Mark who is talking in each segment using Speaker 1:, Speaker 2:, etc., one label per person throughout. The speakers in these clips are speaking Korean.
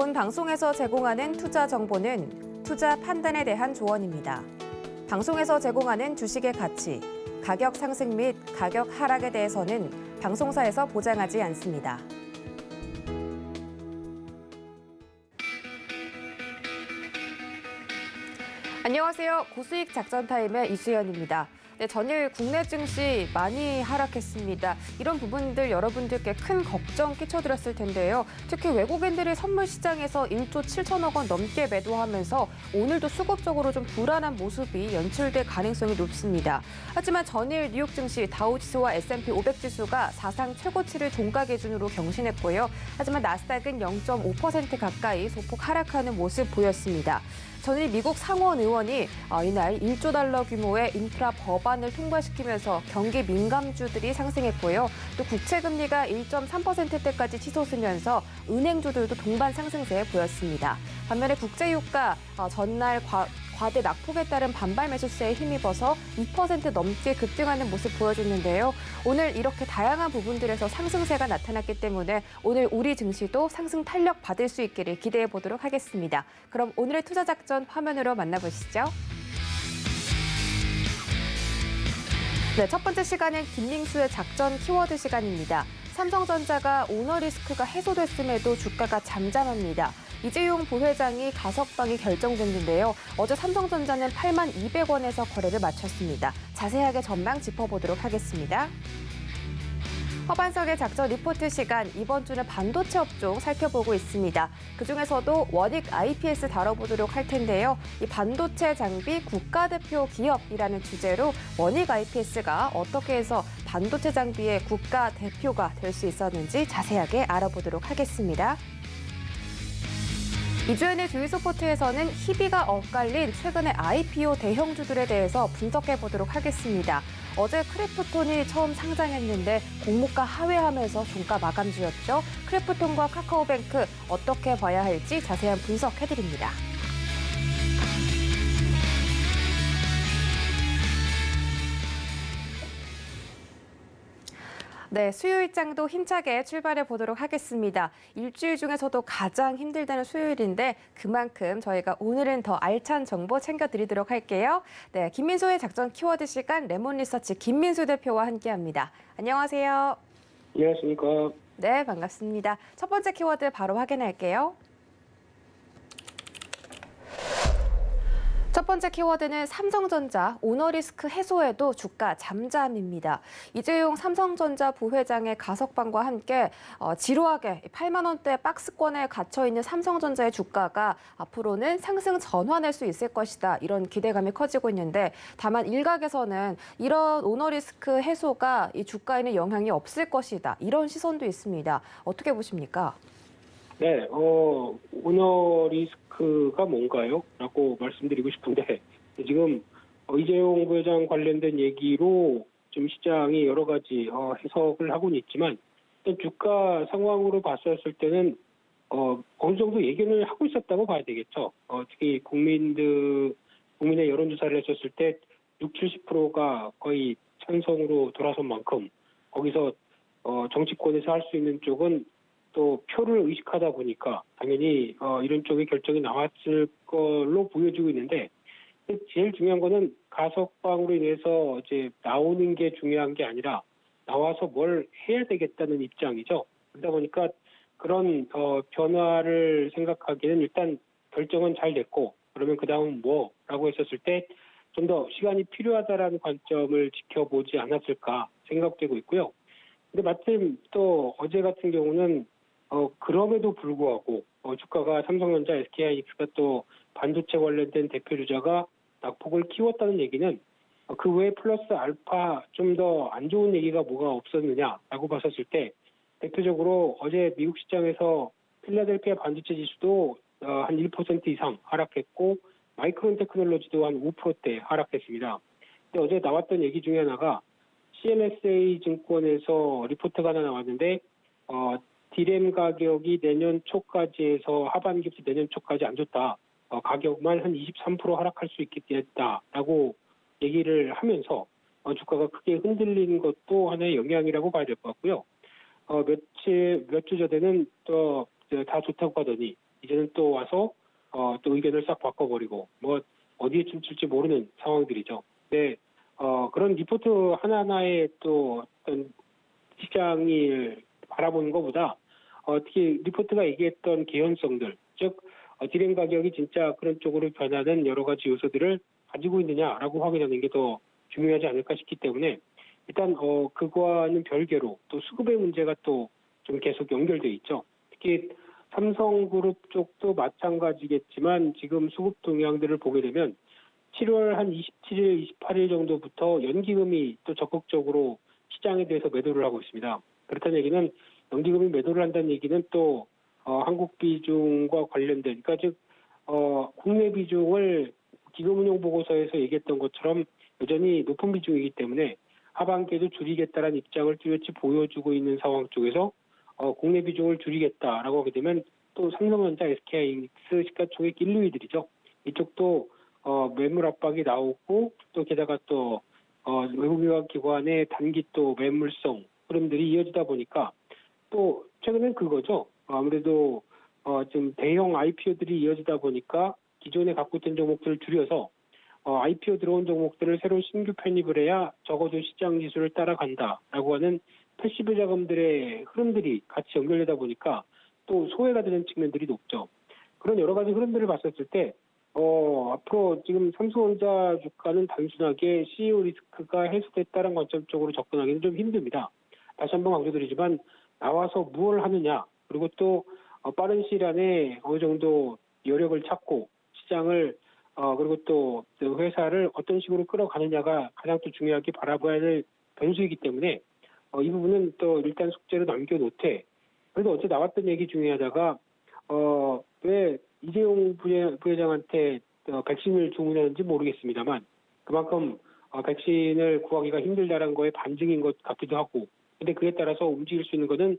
Speaker 1: 본 방송에서 제공하는 투자 정보는 투자 판단에 대한 조언입니다. 방송에서 제공하는 주식의 가치, 가격 상승 및 가격 하락에 대해서는 방송사에서 보장하지 않습니다. 안녕하세요. 고수익 작전 타임의 이수연입니다. 네, 전일 국내 증시 많이 하락했습니다. 이런 부분들 여러분들께 큰 걱정 끼쳐드렸을 텐데요. 특히 외국인들이 선물 시장에서 1조 7천억 원 넘게 매도하면서 오늘도 수급적으로 좀 불안한 모습이 연출될 가능성이 높습니다. 하지만 전일 뉴욕 증시 다우지수와 S&P 500 지수가 사상 최고치를 종가 기준으로 경신했고요. 하지만 나스닥은 0.5% 가까이 소폭 하락하는 모습 보였습니다. 전일 미국 상원 의원이 이날 1조 달러 규모의 인프라 법안을 통과시키면서 경기 민감주들이 상승했고요. 또 국채금리가 1.3%대까지 치솟으면서 은행주들도 동반 상승세 보였습니다. 반면에 국제유가 전날 과대 낙폭에 따른 반발 매수세에 힘입어서 2% 넘게 급등하는 모습 보여줬는데요. 오늘 이렇게 다양한 부분들에서 상승세가 나타났기 때문에 오늘 우리 증시도 상승 탄력 받을 수 있기를 기대해 보도록 하겠습니다. 그럼 오늘의 투자 작전 화면으로 만나보시죠. 네, 첫 번째 시간은 김민수의 작전 키워드 시간입니다. 삼성전자가 오너 리스크가 해소됐음에도 주가가 잠잠합니다. 이재용 부회장이 가석방이 결정됐는데요. 어제 삼성전자는 8만 200원에서 거래를 마쳤습니다. 자세하게 전망 짚어보도록 하겠습니다. 허반석의 작전 리포트 시간, 이번 주는 반도체 업종 살펴보고 있습니다. 그중에서도 원익 IPS 다뤄보도록 할 텐데요. 이 반도체 장비 국가대표 기업이라는 주제로 원익 IPS가 어떻게 해서 반도체 장비의 국가대표가 될 수 있었는지 자세하게 알아보도록 하겠습니다. 이주연의 주위소포트에서는 희비가 엇갈린 최근의 IPO 대형주들에 대해서 분석해보도록 하겠습니다. 어제 크래프톤이 처음 상장했는데 공모가 하회하면서 종가 마감주였죠. 크래프톤과 카카오뱅크 어떻게 봐야 할지 자세한 분석해드립니다. 네, 수요일장도 힘차게 출발해 보도록 하겠습니다. 일주일 중에서도 가장 힘들다는 수요일인데 그만큼 저희가 오늘은 더 알찬 정보 챙겨드리도록 할게요. 네, 김민수의 작전 키워드 시간 레몬리서치 김민수 대표와 함께합니다. 안녕하세요.
Speaker 2: 안녕하십니까.
Speaker 1: 네, 반갑습니다. 첫 번째 키워드 바로 확인할게요. 첫 번째 키워드는 삼성전자 오너 리스크 해소에도 주가 잠잠입니다. 이재용 삼성전자 부회장의 가석방과 함께 지루하게 8만 원대 박스권에 갇혀 있는 삼성전자의 주가가 앞으로는 상승 전환할 수 있을 것이다. 이런 기대감이 커지고 있는데 다만 일각에서는 이런 오너 리스크 해소가 이 주가에는 영향이 없을 것이다. 이런 시선도 있습니다. 어떻게 보십니까?
Speaker 2: 네, 오너 리스크가 뭔가요? 라고 말씀드리고 싶은데, 지금 이재용 부회장 관련된 얘기로 좀 시장이 여러 가지 해석을 하고는 있지만, 일단 주가 상황으로 봤었을 때는 어느 정도 예견을 하고 있었다고 봐야 되겠죠. 특히 국민의 여론조사를 했었을 때 60, 70%가 거의 찬성으로 돌아선 만큼 거기서 정치권에서 할 수 있는 쪽은 또 표를 의식하다 보니까 당연히 이런 쪽의 결정이 나왔을 걸로 보여지고 있는데 제일 중요한 거는 가석방으로 인해서 이제 나오는 게 중요한 게 아니라 나와서 뭘 해야 되겠다는 입장이죠. 그러다 보니까 그런 변화를 생각하기에는 일단 결정은 잘 됐고 그러면 그 다음 뭐라고 했었을 때 좀 더 시간이 필요하다라는 관점을 지켜보지 않았을까 생각되고 있고요. 근데 마침 또 어제 같은 경우는 그럼에도 불구하고 주가가 삼성전자, SK하이닉스가 또 반도체 관련된 대표 주자가 낙폭을 키웠다는 얘기는 그 외에 플러스 알파 좀 더 안 좋은 얘기가 뭐가 없었느냐라고 봤었을 때 대표적으로 어제 미국 시장에서 필라델피아 반도체 지수도 한 1% 이상 하락했고 마이크론 테크놀로지도 한 5%대 하락했습니다. 근데 어제 나왔던 얘기 중에 하나가 CLSA 증권에서 리포트가 하나 나왔는데 디램 가격이 내년 초까지 해서 하반기부터 내년 초까지 안 좋다. 가격만 한 23% 하락할 수 있겠다라고 얘기를 하면서 주가가 크게 흔들린 것도 하나의 영향이라고 봐야 될 것 같고요. 몇 주 전에는 또 다 좋다고 하더니 이제는 또 와서 또 의견을 싹 바꿔버리고 뭐 어디에 춤출지 모르는 상황들이죠. 네, 그런 리포트 하나하나의 또 어떤 시장을 바라보는 것보다 특히 리포트가 얘기했던 개연성들, 즉 디램 가격이 진짜 그런 쪽으로 변하는 여러 가지 요소들을 가지고 있느냐라고 확인하는 게 더 중요하지 않을까 싶기 때문에 일단 그거와는 별개로 또 수급의 문제가 또 좀 계속 연결돼 있죠. 특히 삼성그룹 쪽도 마찬가지겠지만 지금 수급 동향들을 보게 되면 7월 한 27일, 28일 정도부터 연기금이 또 적극적으로 시장에 대해서 매도를 하고 있습니다. 그렇다는 얘기는 연기금이 매도를 한다는 얘기는 또 한국 비중과 관련된, 그러니까 즉 국내 비중을 기금운용보고서에서 얘기했던 것처럼 여전히 높은 비중이기 때문에 하반기에도 줄이겠다라는 입장을 뚜렷이 보여주고 있는 상황 쪽에서 국내 비중을 줄이겠다라고 하게 되면 또 삼성전자, SK하이닉스 시가총액 1, 2위들이죠. 이쪽도 매물 압박이 나오고 또 게다가 또 외국유학 기관의 단기 또 매물성 흐름들이 이어지다 보니까 또 최근엔 그거죠. 아무래도 좀 대형 IPO들이 이어지다 보니까 기존에 갖고 있던 종목들을 줄여서 IPO 들어온 종목들을 새로 신규 편입을 해야 적어도 시장 지수를 따라간다라고 하는 패시브 자금들의 흐름들이 같이 연결되다 보니까 또 소외가 되는 측면들이 높죠. 그런 여러 가지 흐름들을 봤었을 때 앞으로 지금 삼성전자 주가는 단순하게 CEO 리스크가 해소됐다는 관점 쪽으로 접근하기는 좀 힘듭니다. 다시 한번 강조드리지만 나와서 무엇을 하느냐, 그리고 또 빠른 시일 안에 어느 정도 여력을 찾고 시장을 그리고 또 회사를 어떤 식으로 끌어가느냐가 가장 또 중요하게 바라봐야 될 변수이기 때문에 이 부분은 또 일단 숙제로 남겨놓되, 그래도 어제 나왔던 얘기 중에 하다가 왜 이재용 부회장한테 백신을 주문했는지 모르겠습니다만 그만큼 백신을 구하기가 힘들다는 거에 반증인 것 같기도 하고, 근데 그에 따라서 움직일 수 있는 거는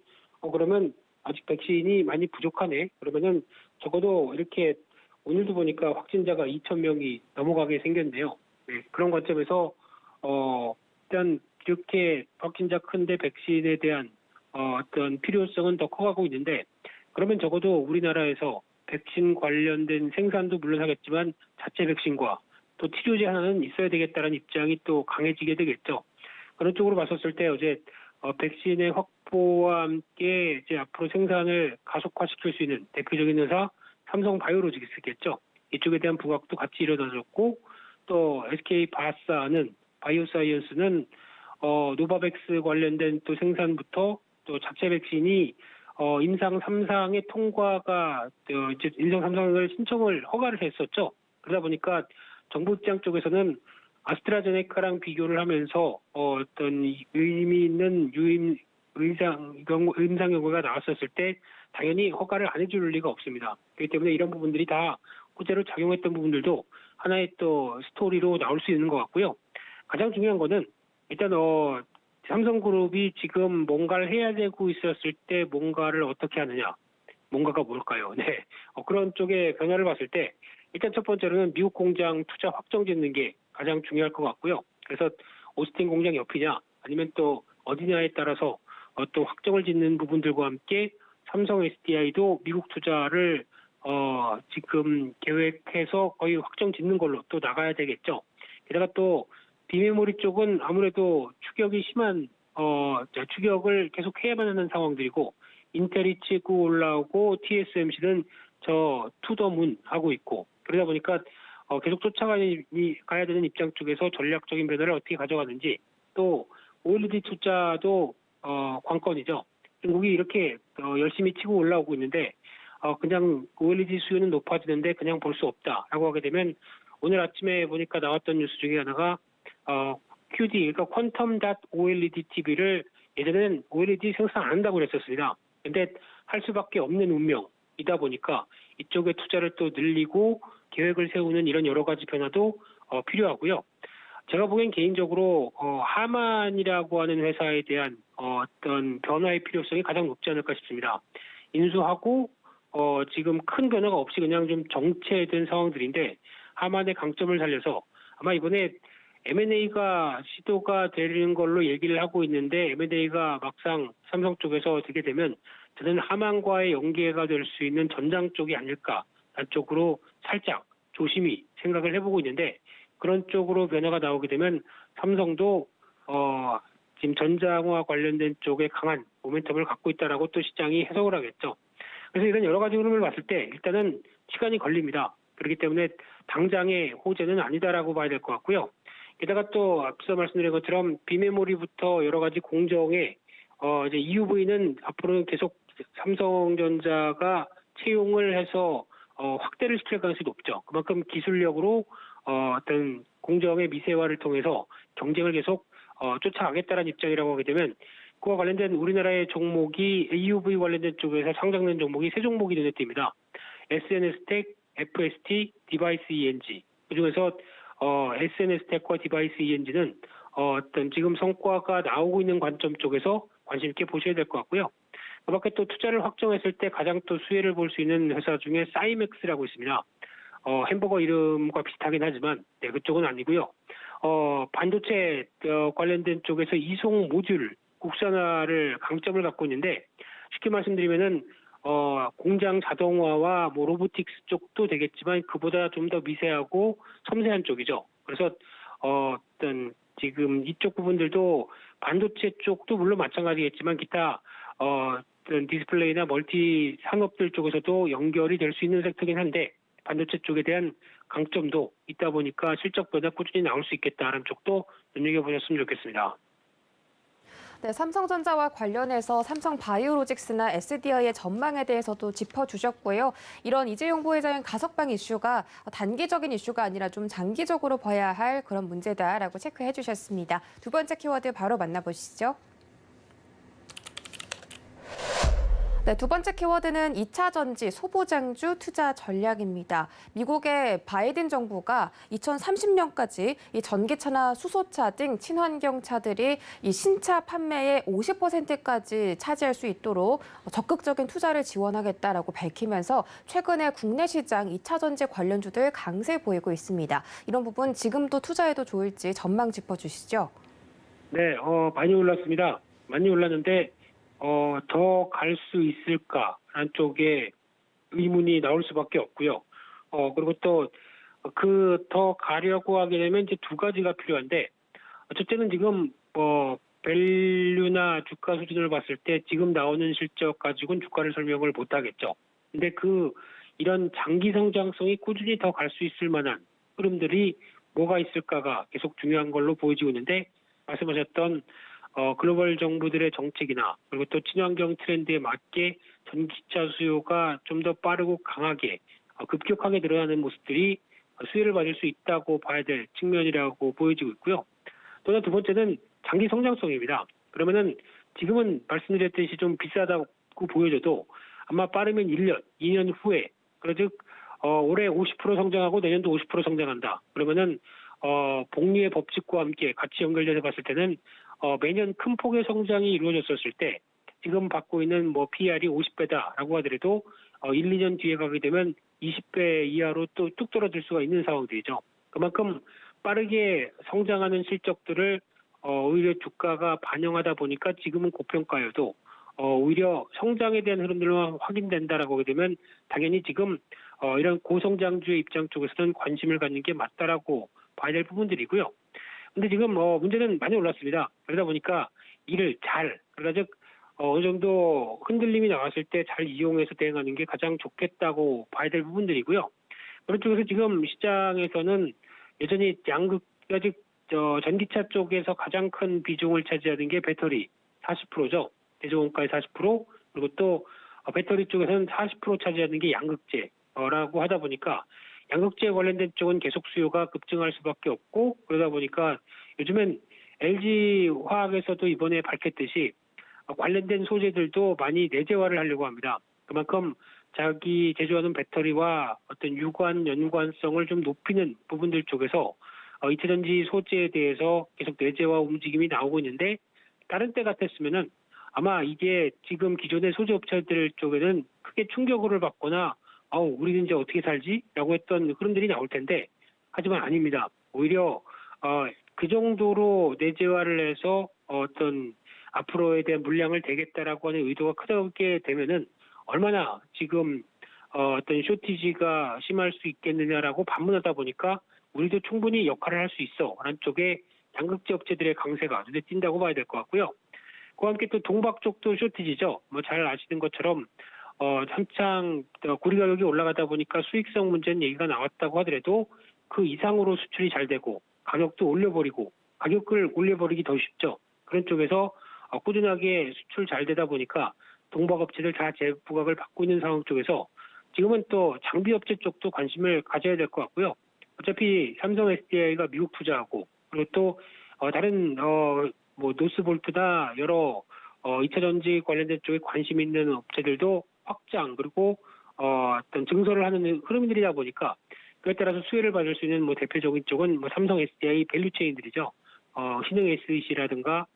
Speaker 2: 그러면 아직 백신이 많이 부족하네, 그러면은 적어도 이렇게 오늘도 보니까 확진자가 2,000명이 넘어가게 생겼네요. 네, 그런 관점에서 일단 이렇게 확진자 큰데 백신에 대한 어떤 필요성은 더 커가고 있는데, 그러면 적어도 우리나라에서 백신 관련된 생산도 물론 하겠지만 자체 백신과 또 치료제 하나는 있어야 되겠다는 입장이 또 강해지게 되겠죠. 그런 쪽으로 봤었을 때 어제 백신의 확보와 함께 이제 앞으로 생산을 가속화시킬 수 있는 대표적인 회사 삼성바이오로직스겠죠. 이쪽에 대한 부각도 같이 이루어졌고, 또 SK 바이오사이언스는 노바백스 관련된 또 생산부터 또 자체 백신이 임상 3상의 통과가 이제 임상 3상을 신청을 허가를 했었죠. 그러다 보니까 정부 입장 쪽에서는 아스트라제네카랑 비교를 하면서 어떤 의미 있는 임상 경과가 나왔었을 때 당연히 허가를 안 해줄 리가 없습니다. 그렇기 때문에 이런 부분들이 다 호재로 작용했던 부분들도 하나의 또 스토리로 나올 수 있는 것 같고요. 가장 중요한 거는 일단 삼성그룹이 지금 뭔가를 해야 되고 있었을 때 뭔가를 어떻게 하느냐, 뭔가가 뭘까요? 네, 그런 쪽의 변화를 봤을 때 일단 첫 번째로는 미국 공장 투자 확정 짓는 게 가장 중요할 것 같고요. 그래서 오스틴 공장 옆이냐 아니면 또 어디냐에 따라서 또 확정을 짓는 부분들과 함께 삼성 SDI도 미국 투자를 지금 계획해서 거의 확정 짓는 걸로 또 나가야 되겠죠. 게다가 또 비메모리 쪽은 아무래도 추격이 심한 추격을 계속 해야만 하는 상황들이고, 인텔이 치고 올라오고 TSMC는 저 투더문 하고 있고, 그러다 보니까 계속 쫓아가야 되는 입장 쪽에서 전략적인 변화를 어떻게 가져가는지, 또 OLED 투자도 관건이죠. 중국이 이렇게 열심히 치고 올라오고 있는데 그냥 OLED 수요는 높아지는데 그냥 볼 수 없다라고 하게 되면, 오늘 아침에 보니까 나왔던 뉴스 중에 하나가 QD, 그러니까 퀀텀 닷 OLED TV를 예전에는 OLED 생산 안 한다고 그랬었습니다. 근데 할 수밖에 없는 운명이다 보니까 이쪽에 투자를 또 늘리고 계획을 세우는 이런 여러 가지 변화도 필요하고요. 제가 보기엔 개인적으로 하만이라고 하는 회사에 대한 어떤 변화의 필요성이 가장 높지 않을까 싶습니다. 인수하고 지금 큰 변화가 없이 그냥 좀 정체된 상황들인데, 하만의 강점을 살려서 아마 이번에 M&A가 시도가 되는 걸로 얘기를 하고 있는데, M&A가 막상 삼성 쪽에서 되게 되면 저는 하만과의 연계가 될 수 있는 전장 쪽이 아닐까 쪽으로 살짝 조심히 생각을 해보고 있는데 그런 쪽으로 변화가 나오게 되면 삼성도 지금 전장과 관련된 쪽에 강한 모멘텀을 갖고 있다라고 또 시장이 해석을 하겠죠. 그래서 이런 여러 가지 흐름을 봤을 때 일단은 시간이 걸립니다. 그렇기 때문에 당장의 호재는 아니다라고 봐야 될 것 같고요. 게다가 또 앞서 말씀드린 것처럼 비메모리부터 여러 가지 공정에 이제 EUV는 앞으로는 계속 삼성전자가 채용을 해서 확대를 시킬 가능성이 높죠. 그만큼 기술력으로 어떤 공정의 미세화를 통해서 경쟁을 계속 쫓아가겠다는 입장이라고 하게 되면 그와 관련된 우리나라의 종목이 EUV 관련된 쪽에서 상장된 종목이 세 종목이 눈에 띕니다. SNS텍, FST, 디바이스 ENG. 그중에서 SNS텍과 디바이스 ENG는 어떤 지금 성과가 나오고 있는 관점 쪽에서 관심 있게 보셔야 될 것 같고요. 그 밖에 또 투자를 확정했을 때 가장 또 수혜를 볼 수 있는 회사 중에 사이맥스라고 있습니다. 햄버거 이름과 비슷하긴 하지만 네, 그쪽은 아니고요. 반도체 관련된 쪽에서 이송 모듈 국산화를 강점을 갖고 있는데 쉽게 말씀드리면은 공장 자동화와 뭐 로보틱스 쪽도 되겠지만 그보다 좀 더 미세하고 섬세한 쪽이죠. 그래서 어떤 지금 이쪽 부분들도 반도체 쪽도 물론 마찬가지겠지만 기타 어떤 디스플레이나 멀티 산업들 쪽에서도 연결이 될 수 있는 섹터긴 한데 반도체 쪽에 대한 강점도 있다 보니까 실적 변화 꾸준히 나올 수 있겠다는 쪽도 눈여겨보셨으면 좋겠습니다.
Speaker 1: 네, 삼성전자와 관련해서 삼성바이오로직스나 SDI의 전망에 대해서도 짚어주셨고요. 이런 이재용 부회장의 가석방 이슈가 단기적인 이슈가 아니라 좀 장기적으로 봐야 할 그런 문제다라고 체크해 주셨습니다. 두 번째 키워드 바로 만나보시죠. 네, 두 번째 키워드는 2차 전지 소부장주 투자 전략입니다. 미국의 바이든 정부가 2030년까지 이 전기차나 수소차 등 친환경 차들이 이 신차 판매의 50%까지 차지할 수 있도록 적극적인 투자를 지원하겠다라고 밝히면서 최근에 국내 시장 2차 전지 관련주들 강세 보이고 있습니다. 이런 부분 지금도 투자해도 좋을지 전망 짚어주시죠.
Speaker 2: 네, 많이 올랐습니다. 많이 올랐는데 더 갈 수 있을까라는 쪽에 의문이 나올 수밖에 없고요. 그리고 또 더 가려고 하게 되면 이제 두 가지가 필요한데 첫째는 지금 밸류나 주가 수준을 봤을 때 지금 나오는 실적 가지고는 주가를 설명을 못 하겠죠. 근데 이런 장기 성장성이 꾸준히 더 갈 수 있을 만한 흐름들이 뭐가 있을까가 계속 중요한 걸로 보여지고 있는데 말씀하셨던 글로벌 정부들의 정책이나 그리고 또 친환경 트렌드에 맞게 전기차 수요가 좀 더 빠르고 강하게 급격하게 늘어나는 모습들이 수혜를 받을 수 있다고 봐야 될 측면이라고 보여지고 있고요. 또 하나 두 번째는 장기 성장성입니다. 그러면은 지금은 말씀드렸듯이 좀 비싸다고 보여져도 아마 빠르면 1년, 2년 후에 즉 올해 50% 성장하고 내년도 50% 성장한다. 그러면은 복리의 법칙과 함께 같이 연결돼서 봤을 때는 매년 큰 폭의 성장이 이루어졌었을 때 지금 받고 있는 PR이 50배다라고 하더라도 1, 2년 뒤에 가게 되면 20배 이하로 또 뚝 떨어질 수가 있는 상황들이죠. 그만큼 빠르게 성장하는 실적들을 오히려 주가가 반영하다 보니까 지금은 고평가여도 오히려 성장에 대한 흐름들만 확인된다라고 하게 되면 당연히 지금 이런 고성장주의 입장 쪽에서는 관심을 갖는 게 맞다라고 봐야 될 부분들이고요. 근데 지금 문제는 많이 올랐습니다. 그러다 보니까 이를 그러니까 어느 정도 흔들림이 나왔을 때 잘 이용해서 대응하는 게 가장 좋겠다고 봐야 될 부분들이고요. 그런 쪽에서 지금 시장에서는 여전히 전기차 쪽에서 가장 큰 비중을 차지하는 게 배터리 40%죠. 대중원가의 40%, 그리고 또 배터리 쪽에서는 40% 차지하는 게 양극재라고 하다 보니까 양극재 관련된 쪽은 계속 수요가 급증할 수밖에 없고 그러다 보니까 요즘엔 LG화학에서도 이번에 밝혔듯이 관련된 소재들도 많이 내재화를 하려고 합니다. 그만큼 자기 제조하는 배터리와 어떤 연관성을 좀 높이는 부분들 쪽에서 2차 전지 소재에 대해서 계속 내재화 움직임이 나오고 있는데 다른 때 같았으면은 아마 이게 지금 기존의 소재 업체들 쪽에는 크게 충격을 받거나 우리는 이제 어떻게 살지? 라고 했던 흐름들이 나올 텐데 하지만 아닙니다. 오히려 그 정도로 내재화를 해서 어떤 앞으로에 대한 물량을 대겠다라고 하는 의도가 크게 되면은 얼마나 지금 어떤 쇼티지가 심할 수 있겠느냐라고 반문하다 보니까 우리도 충분히 역할을 할 수 있어라는 쪽에 양극재 업체들의 강세가 눈에 띈다고 봐야 될 것 같고요. 그와 함께 또 동박 쪽도 쇼티지죠. 뭐 잘 아시는 것처럼 한창 고리 가격이 올라가다 보니까 수익성 문제는 얘기가 나왔다고 하더라도 그 이상으로 수출이 잘 되고 가격도 올려버리고 가격을 올려버리기 더 쉽죠. 그런 쪽에서 꾸준하게 수출 잘 되다 보니까 동박업체들 다 재부각을 받고 있는 상황 쪽에서 지금은 또 장비업체 쪽도 관심을 가져야 될 것 같고요. 어차피 삼성 SDI가 미국 투자하고 그리고 또 다른 뭐 노스볼트나 여러 2차 전지 관련된 쪽에 관심 있는 업체들도 확장 그리고 어떤 증설을 하는 흐름들이다 보니까 그에 따라서 수혜를 받을 수 있는 뭐 대표적인 쪽은 뭐 삼성 SDI 밸류체인들이죠. 신흥 SEC라든가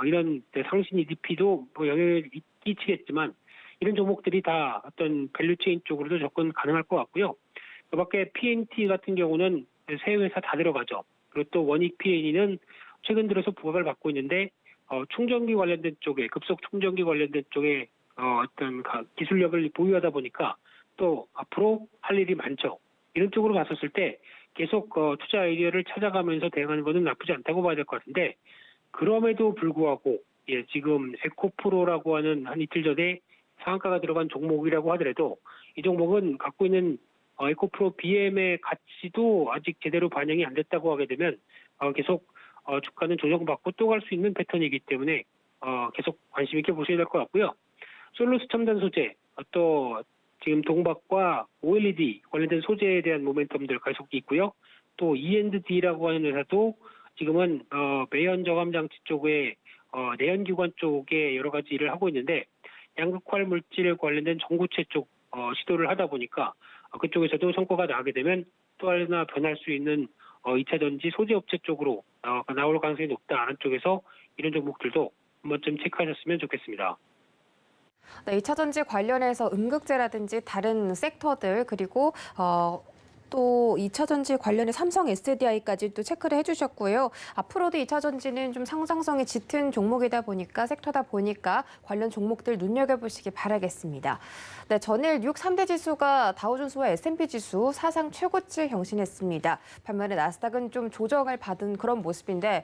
Speaker 2: 이런 상신 EDP도 뭐 영향을 끼치겠지만 이런 종목들이 다 어떤 밸류체인 쪽으로도 접근 가능할 것 같고요. 그밖에 PNT 같은 경우는 세 회사 다 들어가죠. 그리고 또 원익 PNE는 최근 들어서 부각을 받고 있는데 충전기 관련된 쪽에 급속 충전기 관련된 쪽에 어떤 기술력을 보유하다 보니까 또 앞으로 할 일이 많죠. 이런 쪽으로 갔었을 때 계속 투자 아이디어를 찾아가면서 대응하는 것은 나쁘지 않다고 봐야 될 것 같은데 그럼에도 불구하고 지금 에코프로라고 하는 한 이틀 전에 상한가가 들어간 종목이라고 하더라도 이 종목은 갖고 있는 에코프로 BM의 가치도 아직 제대로 반영이 안 됐다고 하게 되면 계속 주가는 조정받고 또 갈 수 있는 패턴이기 때문에 계속 관심 있게 보셔야 될 것 같고요. 솔루스 첨단 소재 또 지금 동박과 OLED 관련된 소재에 대한 모멘텀들 계속 있고요. 또 E&D라고 하는 회사도 지금은 매연 저감 장치 쪽에 내연기관 쪽에 여러 가지 일을 하고 있는데 양극활 물질 관련된 전구체 쪽 시도를 하다 보니까 그쪽에서도 성과가 나게 되면 또 하나 변할 수 있는 2차 전지 소재 업체 쪽으로 나올 가능성이 높다는 쪽에서 이런 종목들도 한 번쯤 체크하셨으면 좋겠습니다.
Speaker 1: 네, 2차 전지 관련해서 음극재라든지 다른 섹터들 그리고 또 2차 전지 관련해 삼성 SDI까지 또 체크를 해주셨고요. 앞으로도 2차 전지는 좀 상상성이 짙은 종목이다 보니까 섹터다 보니까 관련 종목들 눈여겨보시기 바라겠습니다. 네, 전일 뉴욕 3대 지수가 다우존스와 S&P 지수 사상 최고치 경신했습니다. 반면에 나스닥은 좀 조정을 받은 그런 모습인데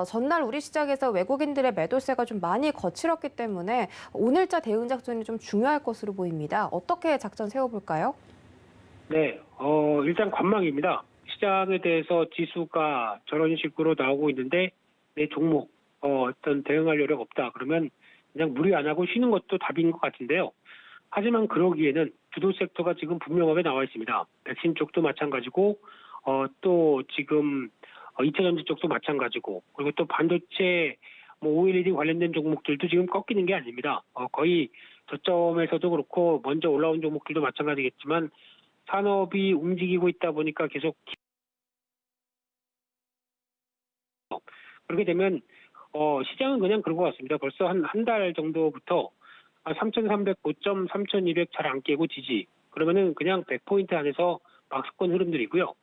Speaker 1: 전날 우리 시장에서 외국인들의 매도세가 좀 많이 거칠었기 때문에 오늘자 대응 작전이 좀 중요할 것으로 보입니다. 어떻게 작전 세워볼까요?
Speaker 2: 네, 일단 관망입니다. 시장에 대해서 지수가 저런 식으로 나오고 있는데 내 종목 어떤 대응할 여력 없다. 그러면 그냥 무리 안 하고 쉬는 것도 답인 것 같은데요. 하지만 그러기에는 주도 섹터가 지금 분명하게 나와 있습니다. 백신 쪽도 마찬가지고 또 지금 2차 전지 쪽도 마찬가지고 그리고 또 반도체 뭐 OLED 관련된 종목들도 지금 꺾이는 게 아닙니다. 거의 저점에서도 그렇고 먼저 올라온 종목들도 마찬가지겠지만 산업이 움직이고 있다 보니까 계속 그렇게 되면 시장은 그냥 그런 것 같습니다. 벌써 한 달 정도부터 3,300고점, 3,200 잘 안 깨고 지지. 그러면은 그냥 100포인트 안에서 막스권 흐름들이고요.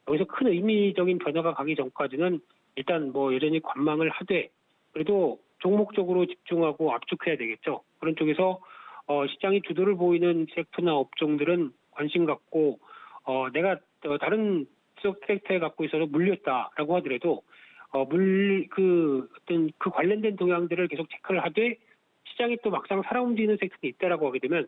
Speaker 2: 여기서 큰 의미적인 변화가 가기 전까지는 일단 뭐 여전히 관망을 하되 그래도 종목적으로 집중하고 압축해야 되겠죠. 그런 쪽에서 시장이 주도를 보이는 섹터나 업종들은 관심 갖고 내가 다른 섹터에 갖고 있어서 물렸다라고 하더라도 어떤 그 관련된 동향들을 계속 체크를 하되 시장이 또 막상 살아 움직이는 섹터가 있다라고 하게 되면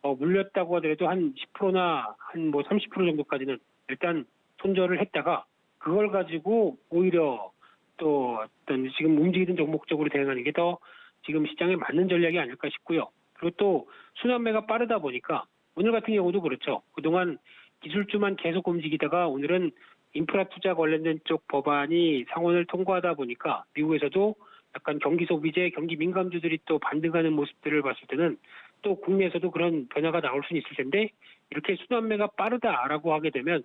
Speaker 2: 물렸다고 하더라도 한 10%나 한 뭐 30% 정도까지는 일단 손절을 했다가 그걸 가지고 오히려 또 어떤 지금 움직이는 종목 쪽으로 대응하는 게 더 지금 시장에 맞는 전략이 아닐까 싶고요. 그리고 또 순환매가 빠르다 보니까 오늘 같은 경우도 그렇죠. 그동안 기술주만 계속 움직이다가 오늘은 인프라 투자 관련된 쪽 법안이 상원을 통과하다 보니까 미국에서도 약간 경기 소비재, 경기 민감주들이 또 반등하는 모습들을 봤을 때는 또 국내에서도 그런 변화가 나올 수는 있을 텐데 이렇게 순환매가 빠르다라고 하게 되면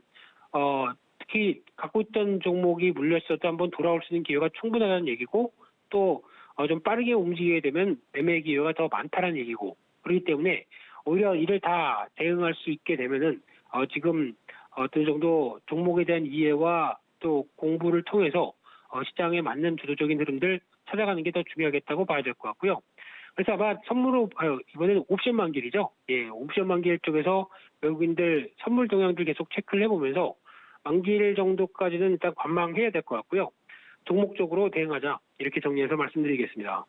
Speaker 2: 특히 갖고 있던 종목이 물렸어도 한번 돌아올 수 있는 기회가 충분하다는 얘기고 또 좀 빠르게 움직이게 되면 매매 기회가 더 많다는 얘기고 그렇기 때문에 오히려 이를 다 대응할 수 있게 되면은 지금 어떤 정도 종목에 대한 이해와 또 공부를 통해서 시장에 맞는 주도적인 흐름들 찾아가는 게 더 중요하겠다고 봐야 될 것 같고요. 그래서 아마 선물로 이번에는 옵션 만기일이죠. 예, 옵션 만기일 쪽에서 외국인들 선물 동향들 계속 체크를 해보면서 만기일 정도까지는 일단 관망해야 될 것 같고요. 종목적으로 대응하자 이렇게 정리해서 말씀드리겠습니다.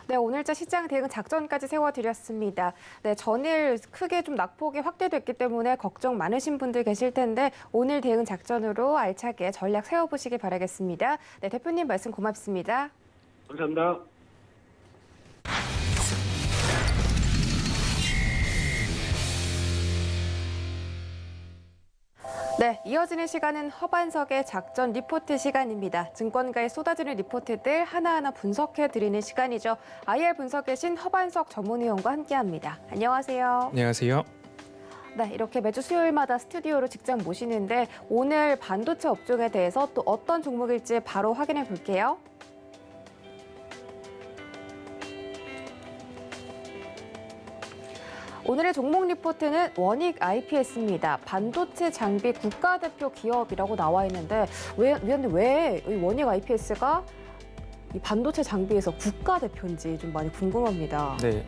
Speaker 1: 네, 오늘자 시장 대응 작전까지 세워드렸습니다. 네, 전일 크게 좀 낙폭이 확대됐기 때문에 걱정 많으신 분들 계실 텐데 오늘 대응 작전으로 알차게 전략 세워보시기 바라겠습니다. 네, 대표님 말씀 고맙습니다.
Speaker 2: 감사합니다.
Speaker 1: 네, 이어지는 시간은 허반석의 작전 리포트 시간입니다. 증권가에 쏟아지는 리포트들 하나하나 분석해드리는 시간이죠. IR 분석의 신 허반석 전문위원과 함께합니다. 안녕하세요.
Speaker 3: 안녕하세요.
Speaker 1: 네, 이렇게 매주 수요일마다 스튜디오로 직접 모시는데 오늘 반도체 업종에 대해서 또 어떤 종목일지 바로 확인해 볼게요. 오늘의 종목 리포트는 원익 IPS입니다. 반도체 장비 국가대표 기업이라고 나와 있는데 왜 이 원익 IPS가 이 반도체 장비에서 국가대표인지 좀 많이 궁금합니다.
Speaker 3: 네,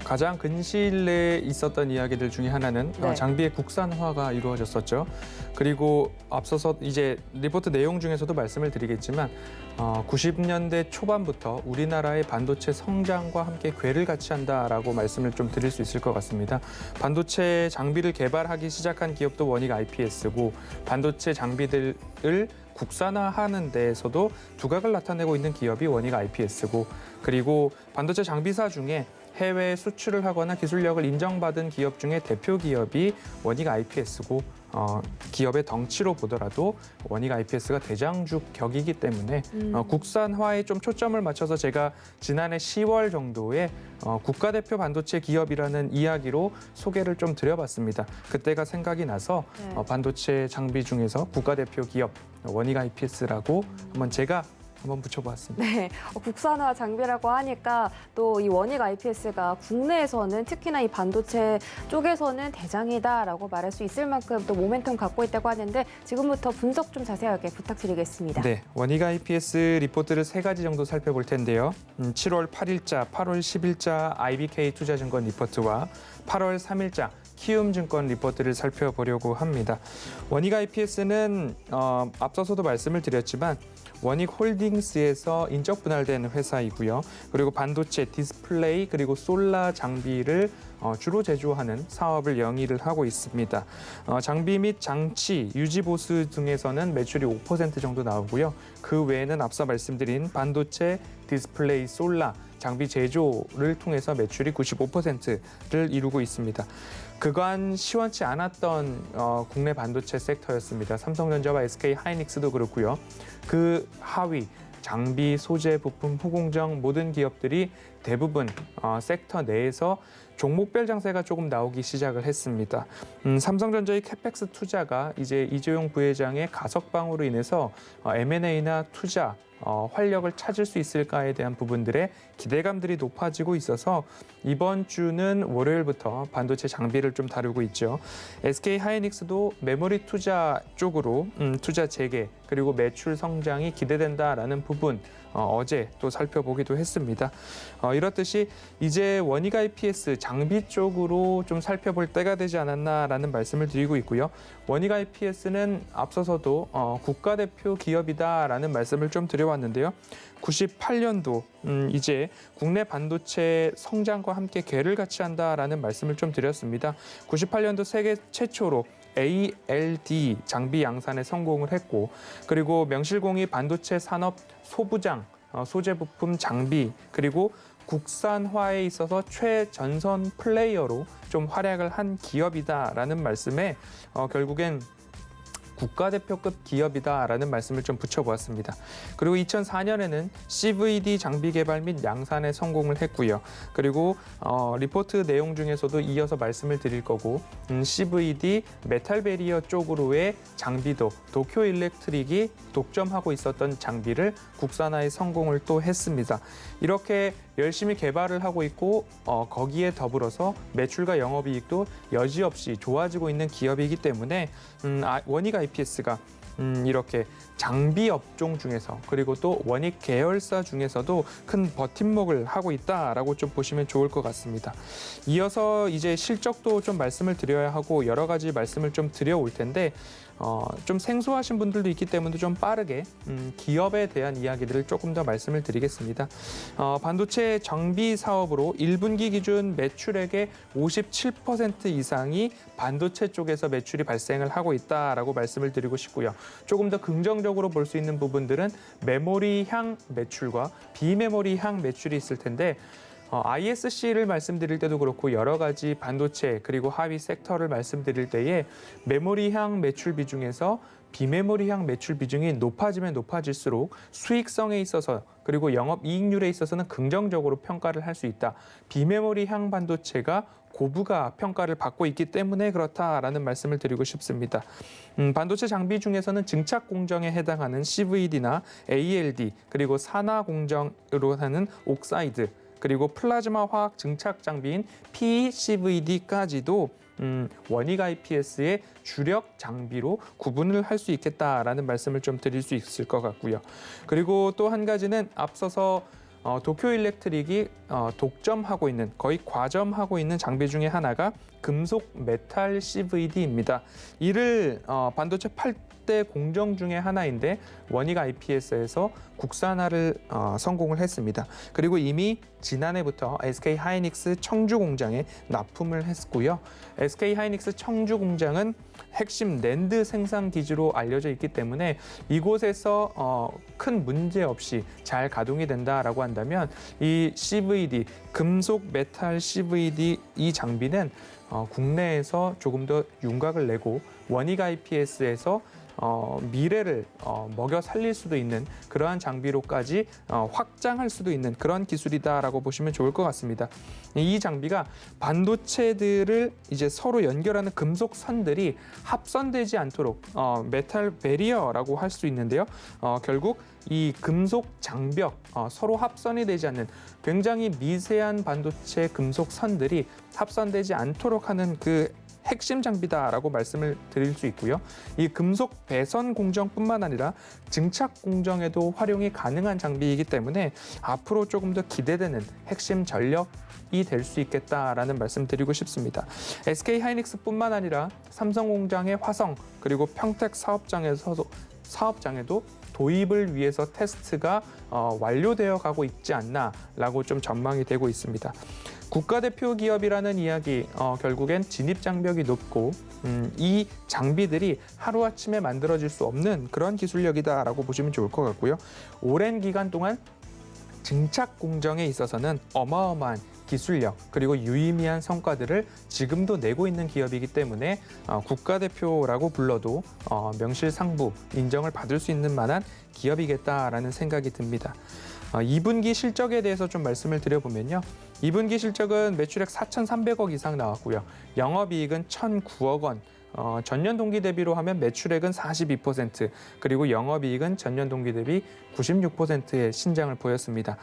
Speaker 3: 가장 근시일 내에 있었던 이야기들 중에 하나는
Speaker 1: 네.
Speaker 3: 장비의 국산화가 이루어졌었죠. 그리고 앞서서 이제 리포트 내용 중에서도 말씀을 드리겠지만 90년대 초반부터 우리나라의 반도체 성장과 함께 궤를 같이 한다라고 말씀을 좀 드릴 수 있을 것 같습니다. 반도체 장비를 개발하기 시작한 기업도 원익 IPS고 반도체 장비들을 국산화하는 데에서도 두각을 나타내고 있는 기업이 원익 IPS고 그리고 반도체 장비사 중에 해외 수출을 하거나 기술력을 인정받은 기업 중에 대표 기업이 원익 IPS고 기업의 덩치로 보더라도 원익 IPS가 대장주 격이기 때문에 국산화에 좀 초점을 맞춰서 제가 지난해 10월 정도에 국가대표 반도체 기업이라는 이야기로 소개를 좀 드려봤습니다. 그때가 생각이 나서
Speaker 1: 네.
Speaker 3: 반도체 장비 중에서 국가대표 기업 원익 IPS라고 제가 한번 붙여보았습니다.
Speaker 1: 네, 국산화 장비라고 하니까 또 이 원익 IPS가 국내에서는 특히나 이 반도체 쪽에서는 대장이다라고 말할 수 있을 만큼 또 모멘텀 갖고 있다고 하는데 지금부터 분석 좀 자세하게 부탁드리겠습니다.
Speaker 3: 네, 원익 IPS 리포트를 3가지 정도 살펴볼 텐데요. 7월 8일자, 8월 10일자 IBK 투자증권 리포트와 8월 3일자 키움증권 리포트를 살펴보려고 합니다. 원익 IPS는 앞서서도 말씀을 드렸지만 원익 홀딩스에서 인적 분할된 회사이고요. 그리고 반도체, 디스플레이, 그리고 솔라 장비를 주로 제조하는 사업을 영위를 하고 있습니다. 장비 및 장치, 유지 보수 등에서는 매출이 5% 정도 나오고요. 그 외에는 앞서 말씀드린 반도체, 디스플레이, 솔라 장비 제조를 통해서 매출이 95%를 이루고 있습니다. 그간 시원치 않았던 국내 반도체 섹터였습니다. 삼성전자와 SK 하이닉스도 그렇고요. 그 하위 장비, 소재, 부품, 후공정 모든 기업들이 대부분 섹터 내에서 종목별 장세가 조금 나오기 시작을 했습니다. 삼성전자의 캐펙스 투자가 이제 이재용 부회장의 가석방으로 인해서 M&A나 투자, 활력을 찾을 수 있을까에 대한 부분들의 기대감들이 높아지고 있어서 이번 주는 월요일부터 반도체 장비를 좀 다루고 있죠. SK 하이닉스도 메모리 투자 쪽으로 투자 재개 그리고 매출 성장이 기대된다라는 부분 어제 또 살펴보기도 했습니다. 이렇듯이 이제 원익 IPS 장비 쪽으로 좀 살펴볼 때가 되지 않았나라는 말씀을 드리고 있고요. 원익 IPS는 앞서서도 국가대표 기업이다라는 말씀을 좀 드려왔는데요. 98년도 이제 국내 반도체 성장과 함께 궤를 같이 한다라는 말씀을 좀 드렸습니다. 98년도 세계 최초로 ALD 장비 양산에 성공을 했고 그리고 명실공히 반도체 산업 소부장, 소재 부품 장비 그리고 국산화에 있어서 최전선 플레이어로 좀 활약을 한 기업이다라는 말씀에 결국엔 국가대표급 기업이다라는 말씀을 좀 붙여보았습니다. 그리고 2004년에는 CVD 장비 개발 및 양산에 성공을 했고요. 그리고 리포트 내용 중에서도 이어서 말씀을 드릴 거고 CVD 메탈 베리어 쪽으로의 장비도 도쿄 일렉트릭이 독점하고 있었던 장비를 국산화에 성공을 또 했습니다. 이렇게 열심히 개발을 하고 있고 거기에 더불어서 매출과 영업이익도 여지없이 좋아지고 있는 기업이기 때문에 원익 IPS가 이렇게 장비 업종 중에서 그리고 또 원익 계열사 중에서도 큰 버팀목을 하고 있다라고 좀 보시면 좋을 것 같습니다. 이어서 이제 실적도 좀 말씀을 드려야 하고 여러 가지 말씀을 좀 드려올 텐데 좀 생소하신 분들도 있기 때문에 좀 빠르게 기업에 대한 이야기들을 조금 더 말씀을 드리겠습니다. 반도체 정비 사업으로 1분기 기준 매출액의 57% 이상이 반도체 쪽에서 매출이 발생을 하고 있다라고 말씀을 드리고 싶고요. 조금 더 긍정적으로 볼 수 있는 부분들은 메모리 향 매출과 비메모리 향 매출이 있을 텐데 ISC를 말씀드릴 때도 그렇고 여러 가지 반도체 그리고 하위 섹터를 말씀드릴 때에 메모리향 매출 비중에서 비메모리향 매출 비중이 높아지면 높아질수록 수익성에 있어서 그리고 영업이익률에 있어서는 긍정적으로 평가를 할 수 있다. 비메모리향 반도체가 고부가 평가를 받고 있기 때문에 그렇다라는 말씀을 드리고 싶습니다. 반도체 장비 중에서는 증착 공정에 해당하는 CVD나 ALD 그리고 산화 공정으로 하는 옥사이드 그리고 플라즈마 화학 증착 장비인 PECVD까지도 원익 IPS의 주력 장비로 구분을 할 수 있겠다라는 말씀을 좀 드릴 수 있을 것 같고요. 그리고 또 한 가지는 앞서서 도쿄 일렉트릭이 독점하고 있는 거의 과점하고 있는 장비 중에 하나가 금속 메탈 CVD입니다. 이를 반도체 8대 공정 중에 하나인데 원익 IPS에서 국산화를 성공을 했습니다. 그리고 이미 지난해부터 SK 하이닉스 청주 공장에 납품을 했고요. SK 하이닉스 청주 공장은 핵심 낸드 생산 기지로 알려져 있기 때문에 이곳에서 큰 문제 없이 잘 가동이 된다라고 한다면 이 CVD, 금속 메탈 CVD 이 장비는 국내에서 조금 더 윤곽을 내고 원익 IPS에서 미래를 먹여 살릴 수도 있는 그러한 장비로까지 확장할 수도 있는 그런 기술이다라고 보시면 좋을 것 같습니다. 이 장비가 반도체들을 이제 서로 연결하는 금속 선들이 합선되지 않도록 메탈 베리어라고 할 수 있는데요. 결국 이 금속 장벽 서로 합선이 되지 않는 굉장히 미세한 반도체 금속 선들이 합선되지 않도록 하는 그 핵심 장비다라고 말씀을 드릴 수 있고요. 이 금속 배선 공정뿐만 아니라 증착 공정에도 활용이 가능한 장비이기 때문에 앞으로 조금 더 기대되는 핵심 전력이 될 수 있겠다라는 말씀 드리고 싶습니다. SK 하이닉스뿐만 아니라 삼성공장의 화성 그리고 평택 사업장에도 도입을 위해서 테스트가 완료되어 가고 있지 않나라고 좀 전망이 되고 있습니다. 국가대표 기업이라는 이야기 결국엔 진입 장벽이 높고 이 장비들이 하루아침에 만들어질 수 없는 그런 기술력이다라고 보시면 좋을 것 같고요. 오랜 기간 동안 증착 공정에 있어서는 어마어마한 기술력 그리고 유의미한 성과들을 지금도 내고 있는 기업이기 때문에 국가대표라고 불러도 명실상부 인정을 받을 수 있는 만한 기업이겠다라는 생각이 듭니다. 2분기 실적에 대해서 좀 말씀을 드려보면요. 2분기 실적은 매출액 4,300억 이상 나왔고요. 영업이익은 1,009억 원. 전년 동기 대비로 하면 매출액은 42%, 그리고 영업이익은 전년 동기 대비 96%의 신장을 보였습니다.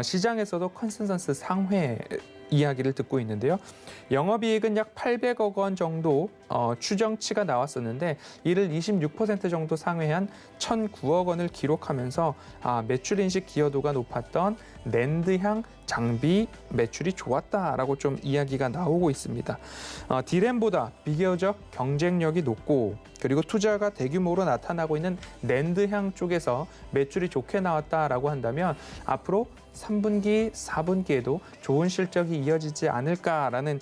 Speaker 3: 시장에서도 컨센서스 상회 이야기를 듣고 있는데요. 영업이익은 약 800억 원 정도 추정치가 나왔었는데 이를 26% 정도 상회한 1,009억 원을 기록하면서 매출 인식 기여도가 높았던 낸드향 장비 매출이 좋았다라고 좀 이야기가 나오고 있습니다. 디램보다 비교적 경쟁력이 높고 그리고 투자가 대규모로 나타나고 있는 낸드향 쪽에서 매출이 좋게 나왔다라고 한다면 앞으로 3분기, 4분기에도 좋은 실적이 이어지지 않을까라는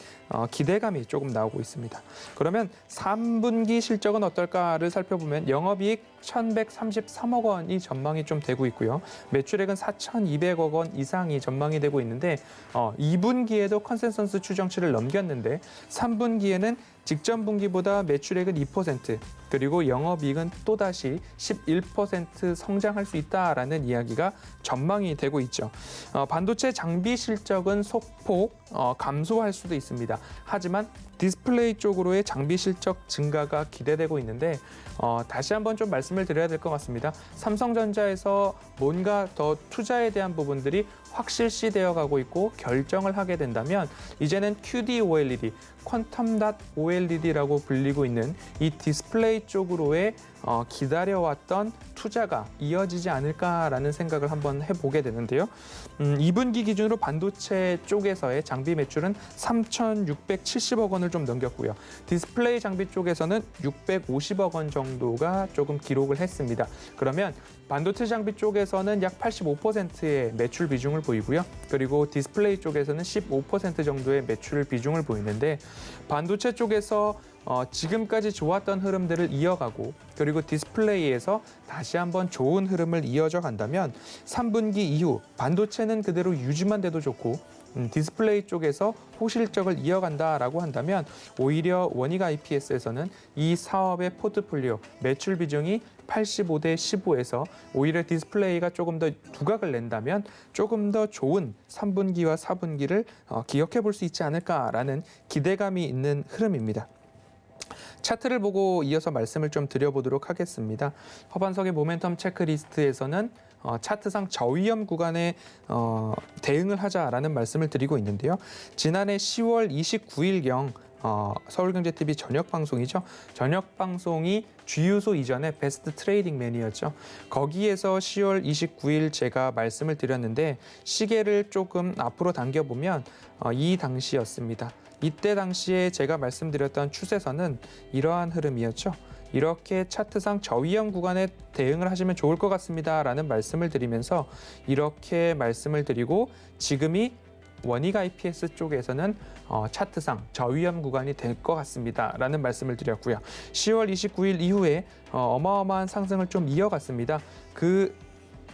Speaker 3: 기대감이 조금 나오고 있습니다. 그러면 3분기 실적은 어떨까를 살펴보면 영업이익 1,133억 원이 전망이 좀 되고 있고요. 매출액은 4,200억 원 이상이 전망이 되고 있는데 2분기에도 컨센서스 추정치를 넘겼는데 3분기에는 직전 분기보다 매출액은 2%, 그리고 영업이익은 또다시 11% 성장할 수 있다라는 이야기가 전망이 되고 있죠. 반도체 장비 실적은 소폭 감소할 수도 있습니다. 하지만 디스플레이 쪽으로의 장비 실적 증가가 기대되고 있는데 다시 한번 좀 말씀을 드려야 될 것 같습니다. 삼성전자에서 뭔가 더 투자에 대한 부분들이 확실시되어 가고 있고 결정을 하게 된다면 이제는 QD-OLED, 퀀텀 닷 OLED라고 불리고 있는 이 디스플레이 쪽으로의 기다려왔던 투자가 이어지지 않을까라는 생각을 한번 해보게 되는데요. 2분기 기준으로 반도체 쪽에서의 장비 매출은 3,670억 원을 좀 넘겼고요. 디스플레이 장비 쪽에서는 650억 원 정도가 조금 기록을 했습니다. 그러면 반도체 장비 쪽에서는 약 85%의 매출 비중을 보이고요. 그리고 디스플레이 쪽에서는 15% 정도의 매출 비중을 보이는데 반도체 쪽에서 지금까지 좋았던 흐름들을 이어가고 그리고 디스플레이에서 다시 한번 좋은 흐름을 이어져 간다면 3분기 이후 반도체는 그대로 유지만 돼도 좋고 디스플레이 쪽에서 호실적을 이어간다라고 한다면 오히려 원익 IPS에서는 이 사업의 포트폴리오 매출 비중이 85대 15에서 오히려 디스플레이가 조금 더 두각을 낸다면 조금 더 좋은 3분기와 4분기를 기억해 볼 수 있지 않을까라는 기대감이 있는 흐름입니다. 차트를 보고 이어서 말씀을 좀 드려보도록 하겠습니다. 허반석의 모멘텀 체크리스트에서는 차트상 저위험 구간에 대응을 하자라는 말씀을 드리고 있는데요. 지난해 10월 29일경 서울경제TV 저녁 방송이죠. 저녁 방송이 주유소 이전에 베스트 트레이딩 맨이었죠. 거기에서 10월 29일 제가 말씀을 드렸는데 시계를 조금 앞으로 당겨보면 이 당시였습니다. 이때 당시에 제가 말씀드렸던 추세선은 이러한 흐름이었죠. 이렇게 차트상 저위험 구간에 대응을 하시면 좋을 것 같습니다라는 말씀을 드리면서 이렇게 말씀을 드리고 지금이 원익 IPS 쪽에서는 차트상 저위험 구간이 될 것 같습니다라는 말씀을 드렸고요. 10월 29일 이후에 어마어마한 상승을 좀 이어갔습니다. 그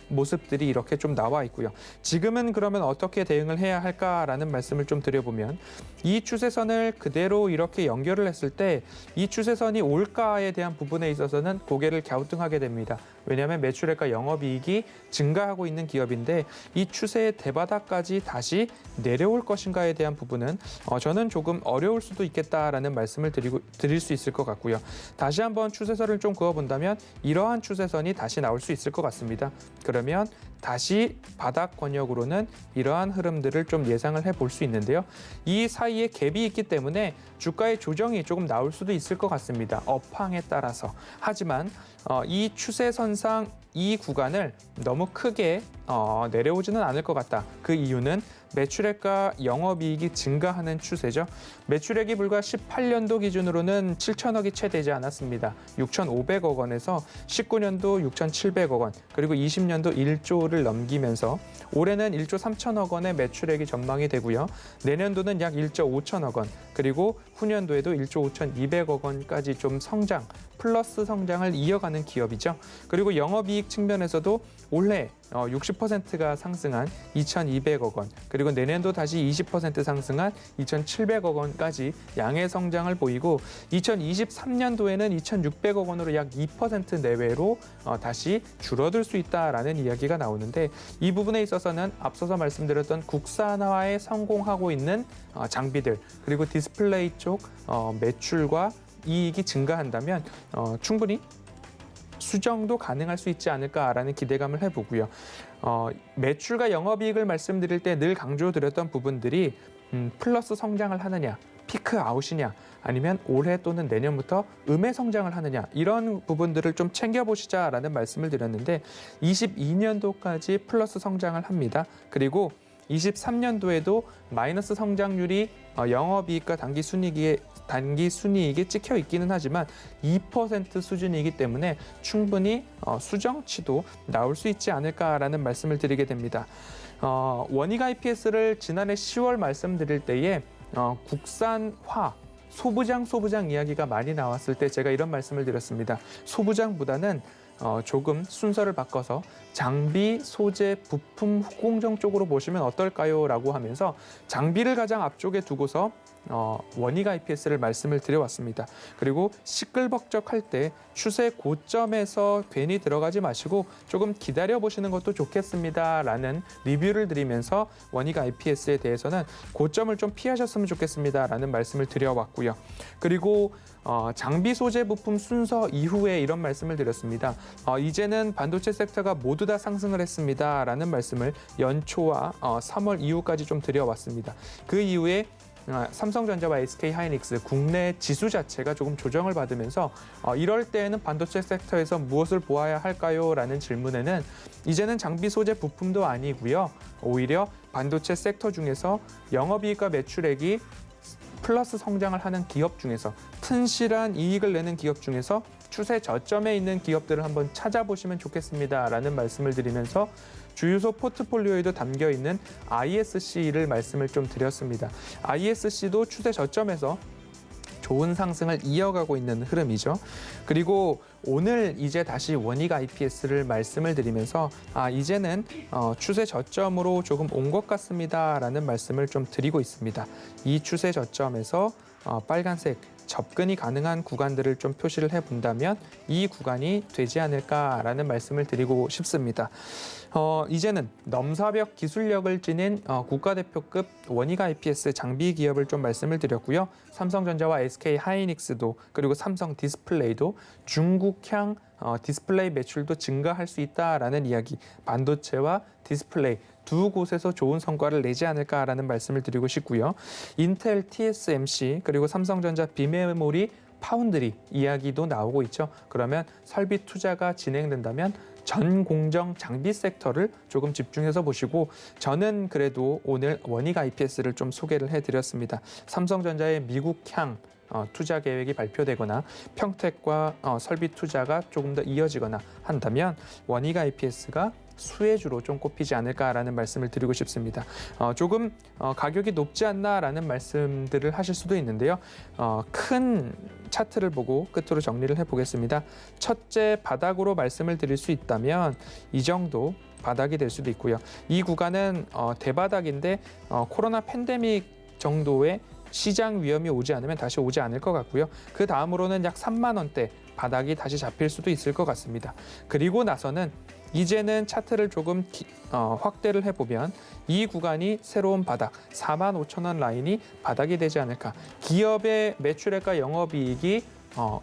Speaker 3: 모습들이 이렇게 좀 나와 있고요. 지금은 그러면 어떻게 대응을 해야 할까라는 말씀을 좀 드려보면 이 추세선을 그대로 이렇게 연결을 했을 때 이 추세선이 올까에 대한 부분에 있어서는 고개를 갸우뚱하게 됩니다. 왜냐하면 매출액과 영업이익이 증가하고 있는 기업인데 이 추세의 대바닥까지 다시 내려올 것인가에 대한 부분은 저는 조금 어려울 수도 있겠다라는 말씀을 드릴 수 있을 것 같고요. 다시 한번 추세선을 좀 그어본다면 이러한 추세선이 다시 나올 수 있을 것 같습니다. 그러면 다시 바닥 권역으로는 이러한 흐름들을 좀 예상을 해볼 수 있는데요. 이 사이에 갭이 있기 때문에 주가의 조정이 조금 나올 수도 있을 것 같습니다. 업황에 따라서. 하지만 이 추세선상 이 구간을 너무 크게 내려오지는 않을 것 같다. 그 이유는 매출액과 영업이익이 증가하는 추세죠. 매출액이 불과 18년도 기준으로는 7천억이 채 되지 않았습니다. 6,500억 원에서 19년도 6,700억 원, 그리고 20년도 1조를 넘기면서 올해는 1조 3천억 원의 매출액이 전망이 되고요. 내년도는 약 1조 5천억 원, 그리고 후년도에도 1조 5,200억 원까지 좀 성장, 플러스 성장을 이어가는 기업이죠. 그리고 영업이익 측면에서도 올해 60%가 상승한 2,200억 원, 그리고 내년도 다시 20% 상승한 2,700억 원까지 양의 성장을 보이고 2023년도에는 2,600억 원으로 약 2% 내외로 다시 줄어들 수 있다라는 이야기가 나오는데 이 부분에 있어서는 앞서서 말씀드렸던 국산화에 성공하고 있는 장비들 그리고 디스플레이 쪽 매출과 이익이 증가한다면 충분히 수정도 가능할 수 있지 않을까라는 기대감을 해보고요. 매출과 영업이익을 말씀드릴 때 늘 강조드렸던 부분들이 플러스 성장을 하느냐, 피크 아웃이냐, 아니면 올해 또는 내년부터 음의 성장을 하느냐 이런 부분들을 좀 챙겨보시자라는 말씀을 드렸는데 22년도까지 플러스 성장을 합니다. 그리고 23년도에도 마이너스 성장률이 영업이익과 단기 순이익에 찍혀 있기는 하지만 2% 수준이기 때문에 충분히 수정치도 나올 수 있지 않을까라는 말씀을 드리게 됩니다. 원익 IPS를 지난해 10월 말씀드릴 때에 국산화 소부장 이야기가 많이 나왔을 때 제가 이런 말씀을 드렸습니다. 소부장보다는 조금 순서를 바꿔서 장비, 소재, 부품, 후공정 쪽으로 보시면 어떨까요? 라고 하면서 장비를 가장 앞쪽에 두고서 원익 IPS를 말씀을 드려왔습니다. 그리고 시끌벅적할 때 추세 고점에서 괜히 들어가지 마시고 조금 기다려보시는 것도 좋겠습니다라는 리뷰를 드리면서 원익 IPS에 대해서는 고점을 좀 피하셨으면 좋겠습니다라는 말씀을 드려왔고요. 그리고 장비, 소재, 부품 순서 이후에 이런 말씀을 드렸습니다. 이제는 반도체 섹터가 모두 다 상승을 했습니다라는 말씀을 연초와 3월 이후까지 좀 드려왔습니다. 그 이후에 삼성전자와 SK하이닉스 국내 지수 자체가 조금 조정을 받으면서 이럴 때에는 반도체 섹터에서 무엇을 보아야 할까요? 라는 질문에는 이제는 장비 소재 부품도 아니고요. 오히려 반도체 섹터 중에서 영업이익과 매출액이 플러스 성장을 하는 기업 중에서 튼실한 이익을 내는 기업 중에서 추세 저점에 있는 기업들을 한번 찾아보시면 좋겠습니다라는 말씀을 드리면서 주유소 포트폴리오에도 담겨 있는 ISC를 말씀을 좀 드렸습니다. ISC도 추세 저점에서 좋은 상승을 이어가고 있는 흐름이죠. 그리고 오늘 이제 다시 원익 IPS를 말씀을 드리면서 이제는 추세 저점으로 조금 온 것 같습니다라는 말씀을 좀 드리고 있습니다. 이 추세 저점에서 빨간색 접근이 가능한 구간들을 좀 표시를 해본다면 이 구간이 되지 않을까라는 말씀을 드리고 싶습니다. 이제는 넘사벽 기술력을 지닌 국가대표급 원익 IPS 장비 기업을 좀 말씀을 드렸고요. 삼성전자와 SK하이닉스도 그리고 삼성 디스플레이도 중국향 디스플레이 매출도 증가할 수 있다라는 이야기, 반도체와 디스플레이 두 곳에서 좋은 성과를 내지 않을까라는 말씀을 드리고 싶고요. 인텔, TSMC 그리고 삼성전자 비메모리, 파운드리 이야기도 나오고 있죠. 그러면 설비 투자가 진행된다면 전 공정 장비 섹터를 조금 집중해서 보시고 저는 그래도 오늘 원익 IPS를 좀 소개를 해드렸습니다. 삼성전자의 미국향 투자 계획이 발표되거나 평택과 설비 투자가 조금 더 이어지거나 한다면 원익 IPS가 수혜주로 좀 꼽히지 않을까라는 말씀을 드리고 싶습니다. 조금 가격이 높지 않나라는 말씀들을 하실 수도 있는데요. 큰 차트를 보고 끝으로 정리를 해보겠습니다. 첫째 바닥으로 말씀을 드릴 수 있다면 이 정도 바닥이 될 수도 있고요. 이 구간은 대바닥인데 코로나 팬데믹 정도의 시장 위험이 오지 않으면 다시 오지 않을 것 같고요. 그 다음으로는 약 3만 원대 바닥이 다시 잡힐 수도 있을 것 같습니다. 그리고 나서는 이제는 차트를 조금 확대를 해보면 이 구간이 새로운 바닥 4만 5천 원 라인이 바닥이 되지 않을까. 기업의 매출액과 영업이익이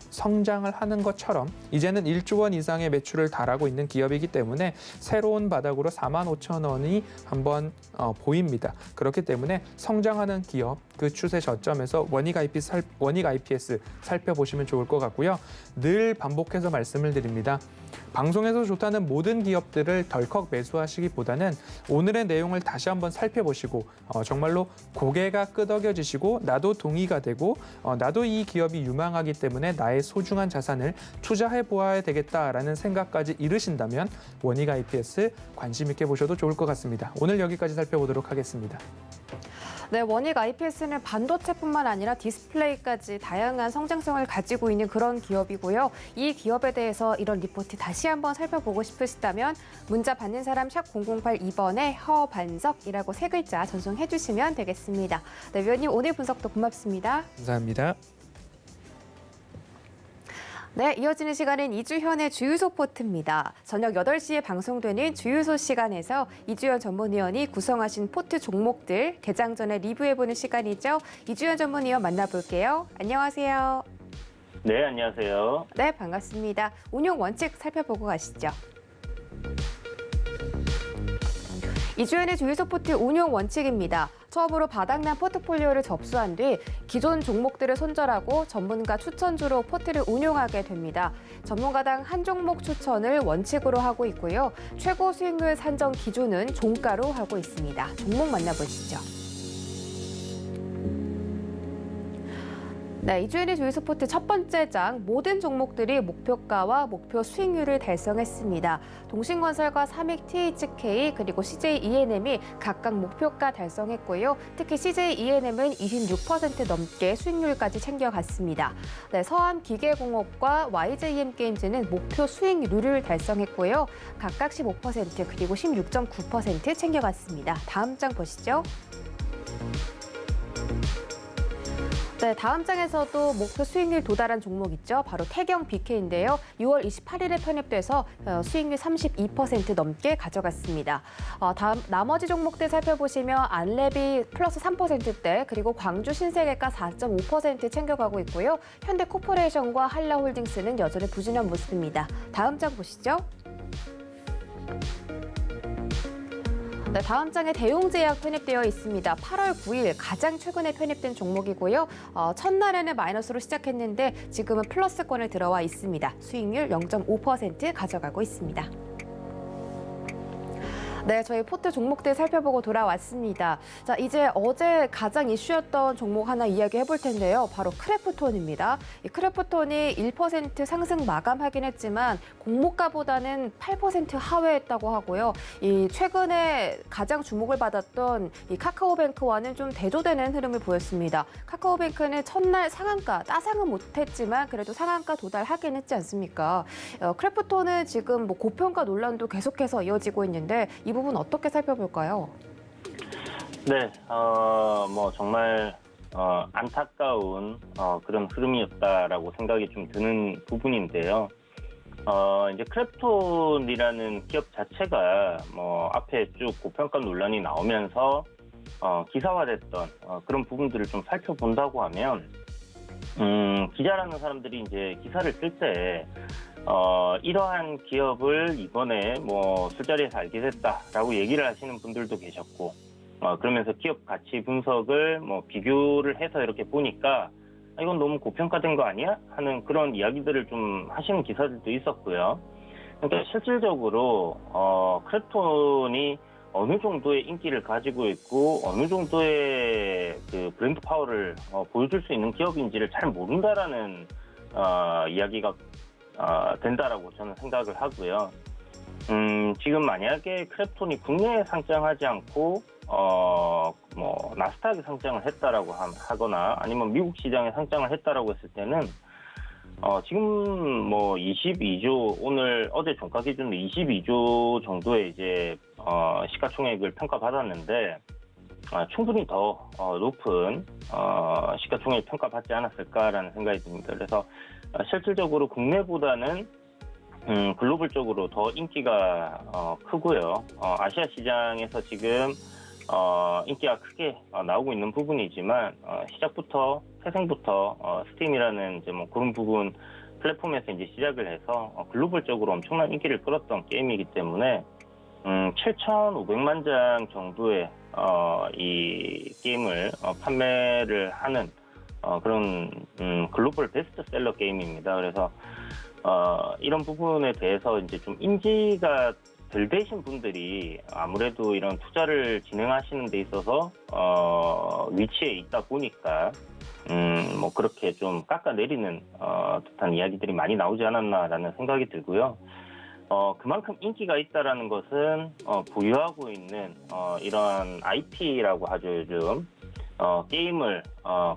Speaker 3: 성장을 하는 것처럼 이제는 1조 원 이상의 매출을 달하고 있는 기업이기 때문에 새로운 바닥으로 4만 5천 원이 한번 보입니다. 그렇기 때문에 성장하는 기업 그 추세 저점에서 원익 IPS 살펴보시면 좋을 것 같고요. 늘 반복해서 말씀을 드립니다. 방송에서 좋다는 모든 기업들을 덜컥 매수하시기보다는 오늘의 내용을 다시 한번 살펴보시고 정말로 고개가 끄덕여지시고 나도 동의가 되고 나도 이 기업이 유망하기 때문에 나의 소중한 자산을 투자해 보아야 되겠다라는 생각까지 이르신다면 원익 IPS 관심 있게 보셔도 좋을 것 같습니다. 오늘 여기까지 살펴보도록 하겠습니다.
Speaker 1: 네, 원익 IPS는 반도체뿐만 아니라 디스플레이까지 다양한 성장성을 가지고 있는 그런 기업이고요. 이 기업에 대해서 이런 리포트 다시 한번 살펴보고 싶으시다면 문자 받는 사람 샵 0082번에 허반석이라고 세 글자 전송해 주시면 되겠습니다. 네, 위원님 오늘 분석도 고맙습니다.
Speaker 3: 감사합니다.
Speaker 1: 네, 이어지는 시간은 이주현의 주유소 포트입니다. 저녁 8시에 방송되는 주유소 시간에서 이주현 전문위원이 구성하신 포트 종목들 개장 전에 리뷰해보는 시간이죠. 이주현 전문위원 만나볼게요. 안녕하세요.
Speaker 4: 네, 안녕하세요.
Speaker 1: 네, 반갑습니다. 운용 원칙 살펴보고 가시죠. 이주현의 주유소 포트 운용 원칙입니다. 처음으로 바닥난 포트폴리오를 접수한 뒤 기존 종목들을 손절하고 전문가 추천주로 포트를 운용하게 됩니다. 전문가당 한 종목 추천을 원칙으로 하고 있고요. 최고 수익률 산정 기준은 종가로 하고 있습니다. 종목 만나보시죠. 네, 이주현의 주유소 포트 첫 번째 장 모든 종목들이 목표가와 목표 수익률을 달성했습니다. 동신건설과 삼익 THK 그리고 CJ E&M이 각각 목표가 달성했고요. 특히 CJ E&M은 26% 넘게 수익률까지 챙겨갔습니다. 네, 서암기계공업과 YJM 게임즈는 목표 수익률을 달성했고요. 각각 15% 그리고 16.9% 챙겨갔습니다. 다음 장 보시죠. 네, 다음 장에서도 목표 수익률 도달한 종목 있죠. 바로 태경 BK인데요. 6월 28일에 편입돼서 수익률 32% 넘게 가져갔습니다. 다음 나머지 종목들 살펴보시면 안랩이 플러스 3%대, 그리고 광주 신세계가 4.5% 챙겨가고 있고요. 현대코퍼레이션과 한라홀딩스는 여전히 부진한 모습입니다. 다음 장 보시죠. 네, 다음 장에 대웅제약 편입되어 있습니다. 8월 9일 가장 최근에 편입된 종목이고요. 첫날에는 마이너스로 시작했는데 지금은 플러스권에 들어와 있습니다. 수익률 0.5% 가져가고 있습니다. 네, 저희 포트 종목들 살펴보고 돌아왔습니다. 자, 이제 어제 가장 이슈였던 종목 하나 이야기해 볼 텐데요. 바로 크래프톤입니다. 이 크래프톤이 1% 상승 마감하긴 했지만 공모가보다는 8% 하회했다고 하고요. 이 최근에 가장 주목을 받았던 이 카카오뱅크와는 좀 대조되는 흐름을 보였습니다. 카카오뱅크는 첫날 상한가, 따상은 못했지만 그래도 상한가 도달하긴 했지 않습니까? 크래프톤은 지금 뭐 고평가 논란도 계속해서 이어지고 있는데 이 부분 어떻게 살펴볼까요?
Speaker 4: 네, 뭐 정말 안타까운 그런 흐름이었다라고 생각이 좀 드는 부분인데요. 이제 크래프톤이라는 기업 자체가 뭐 앞에 쭉 고평가 논란이 나오면서 기사화됐던 그런 부분들을 좀 살펴본다고 하면 기자라는 사람들이 이제 기사를 쓸 때 이러한 기업을 이번에 뭐 술자리에서 알게 됐다라고 얘기를 하시는 분들도 계셨고, 그러면서 기업 가치 분석을 뭐 비교를 해서 이렇게 보니까 이건 너무 고평가된 거 아니야? 하는 그런 이야기들을 좀 하시는 기사들도 있었고요. 그러니까 실질적으로 크래프톤이 어느 정도의 인기를 가지고 있고 어느 정도의 그 브랜드 파워를 보여줄 수 있는 기업인지를 잘 모른다라는 이야기가 된다라고 저는 생각을 하고요. 지금 만약에 크래프톤이 국내에 상장하지 않고 뭐 나스닥에 상장을 했다라고 하거나 아니면 미국 시장에 상장을 했다라고 했을 때는 지금 뭐 22조, 어제 종가 기준으로 22조 정도의 이제 시가총액을 평가받았는데 충분히 더 높은 시가총액을 평가받지 않았을까라는 생각이 듭니다. 그래서 실질적으로 국내보다는 글로벌적으로 더 인기가 크고요. 아시아 시장에서 지금 인기가 크게 나오고 있는 부분이지만 시작부터 태생부터 스팀이라는 이제 뭐 그런 부분 플랫폼에서 이제 시작을 해서 글로벌적으로 엄청난 인기를 끌었던 게임이기 때문에 7,500만 장 정도의 이 게임을 판매를 하는 그런 글로벌 베스트셀러 게임입니다. 그래서 이런 부분에 대해서 이제 좀 인지가 덜 되신 분들이 아무래도 이런 투자를 진행하시는 데 있어서 위치에 있다 보니까 뭐 그렇게 좀 깎아내리는 듯한 이야기들이 많이 나오지 않았나라는 생각이 들고요. 그만큼 인기가 있다라는 것은 보유하고 있는 이런 IP라고 하죠, 요즘. 게임을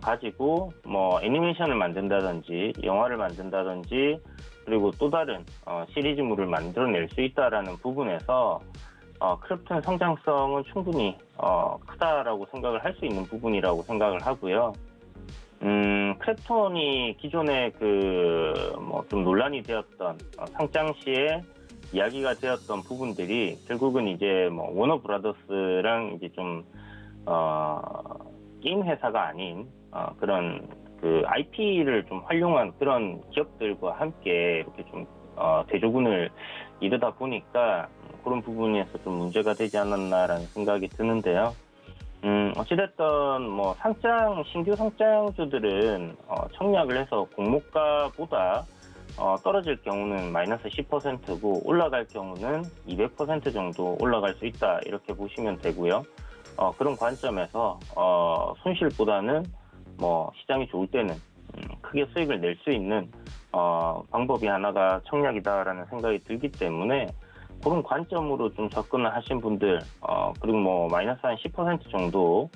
Speaker 4: 가지고 뭐 애니메이션을 만든다든지 영화를 만든다든지 그리고 또 다른 시리즈물을 만들어낼 수 있다라는 부분에서 크래프톤의 성장성은 충분히 크다라고 생각을 할 수 있는 부분이라고 생각을 하고요. 크래프톤이 기존에 그 뭐 좀 논란이 되었던 상장 시에 이야기가 되었던 부분들이 결국은 이제 뭐 워너브라더스랑 이제 좀 게임 회사가 아닌 그런 그 IP를 좀 활용한 그런 기업들과 함께 이렇게 좀 대조군을 이루다 보니까 그런 부분에서 좀 문제가 되지 않았나라는 생각이 드는데요. 어찌됐든 뭐 신규 상장주들은 청약을 해서 공모가보다 떨어질 경우는 마이너스 10%고 올라갈 경우는 200% 정도 올라갈 수 있다 이렇게 보시면 되고요. 그런 관점에서 손실보다는 뭐 시장이 좋을 때는 크게 수익을 낼 수 있는 방법이 하나가 청약이다라는 생각이 들기 때문에 그런 관점으로 좀 접근을 하신 분들 그리고 뭐 마이너스 한 10% 정도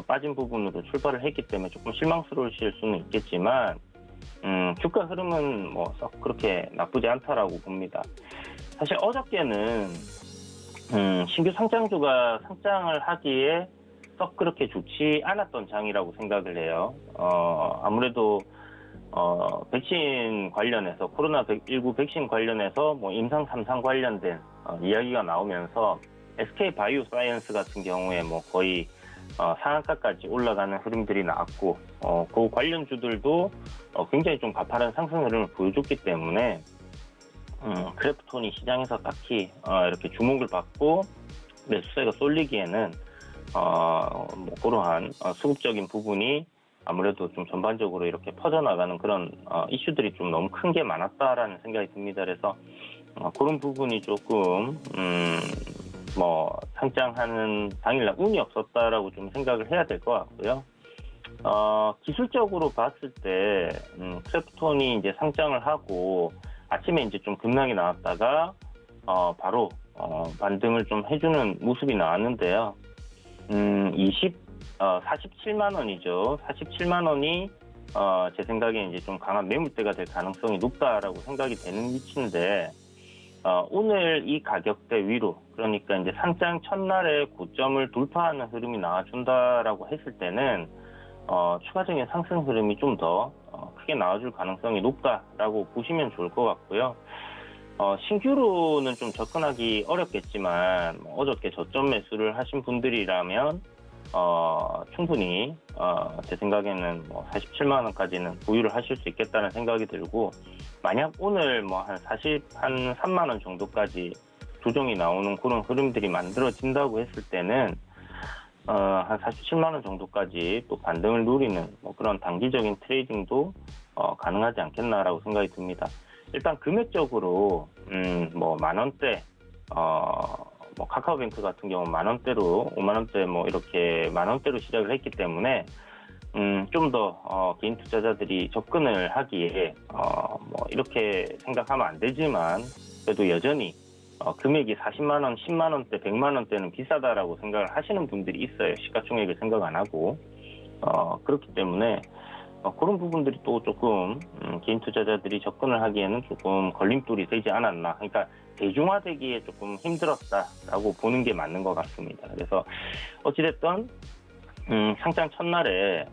Speaker 4: 빠진 부분으로 출발을 했기 때문에 조금 실망스러우실 수는 있겠지만 주가 흐름은 뭐 썩 그렇게 나쁘지 않다라고 봅니다. 사실 어저께는 신규 상장주가 상장을 하기에 썩 그렇게 좋지 않았던 장이라고 생각을 해요. 아무래도 백신 관련해서 코로나19 백신 관련해서 뭐 임상 3상 관련된 이야기가 나오면서 SK 바이오사이언스 같은 경우에 뭐 거의 상한가까지 올라가는 흐름들이 나왔고 그 관련주들도 굉장히 좀 가파른 상승 흐름을 보여줬기 때문에 크래프톤이 시장에서 딱히 이렇게 주목을 받고 매수세가 쏠리기에는 뭐 그러한 수급적인 부분이 아무래도 좀 전반적으로 이렇게 퍼져나가는 그런 이슈들이 좀 너무 큰 게 많았다라는 생각이 듭니다. 그래서 그런 부분이 조금 뭐 상장하는 당일날 운이 없었다라고 좀 생각을 해야 될 것 같고요. 기술적으로 봤을 때 크래프톤이 이제 상장을 하고 아침에 이제 좀 급락이 나왔다가 바로 반등을 좀 해주는 모습이 나왔는데요. 47만 원이죠. 47만 원이 제 생각에 이제 좀 강한 매물대가 될 가능성이 높다라고 생각이 되는 위치인데 오늘 이 가격대 위로 그러니까 이제 상장 첫날에 고점을 돌파하는 흐름이 나와준다라고 했을 때는 추가적인 상승 흐름이 좀 더 크게 나와줄 가능성이 높다라고 보시면 좋을 것 같고요. 신규로는 좀 접근하기 어렵겠지만 어저께 저점 매수를 하신 분들이라면 충분히 제 생각에는 뭐 47만 원까지는 보유를 하실 수 있겠다는 생각이 들고 만약 오늘 뭐 한 3만 원 정도까지 조정이 나오는 그런 흐름들이 만들어진다고 했을 때는 한 47만 원 정도까지 또 반등을 노리는 뭐 그런 단기적인 트레이딩도 가능하지 않겠나라고 생각이 듭니다. 일단 금액적으로 뭐 만 원대 뭐 카카오뱅크 같은 경우 만 원대로 5만 원대 뭐 이렇게 만 원대로 시작을 했기 때문에 좀 더 개인 투자자들이 접근을 하기에 뭐 이렇게 생각하면 안 되지만 그래도 여전히 금액이 40만 원, 10만 원대, 100만 원대는 비싸다라고 생각을 하시는 분들이 있어요. 시가총액을 생각 안 하고 그렇기 때문에 그런 부분들이 또 조금 개인 투자자들이 접근을 하기에는 조금 걸림돌이 되지 않았나. 그러니까 대중화되기에 조금 힘들었다라고 보는 게 맞는 것 같습니다. 그래서 어찌됐든 상장 첫날에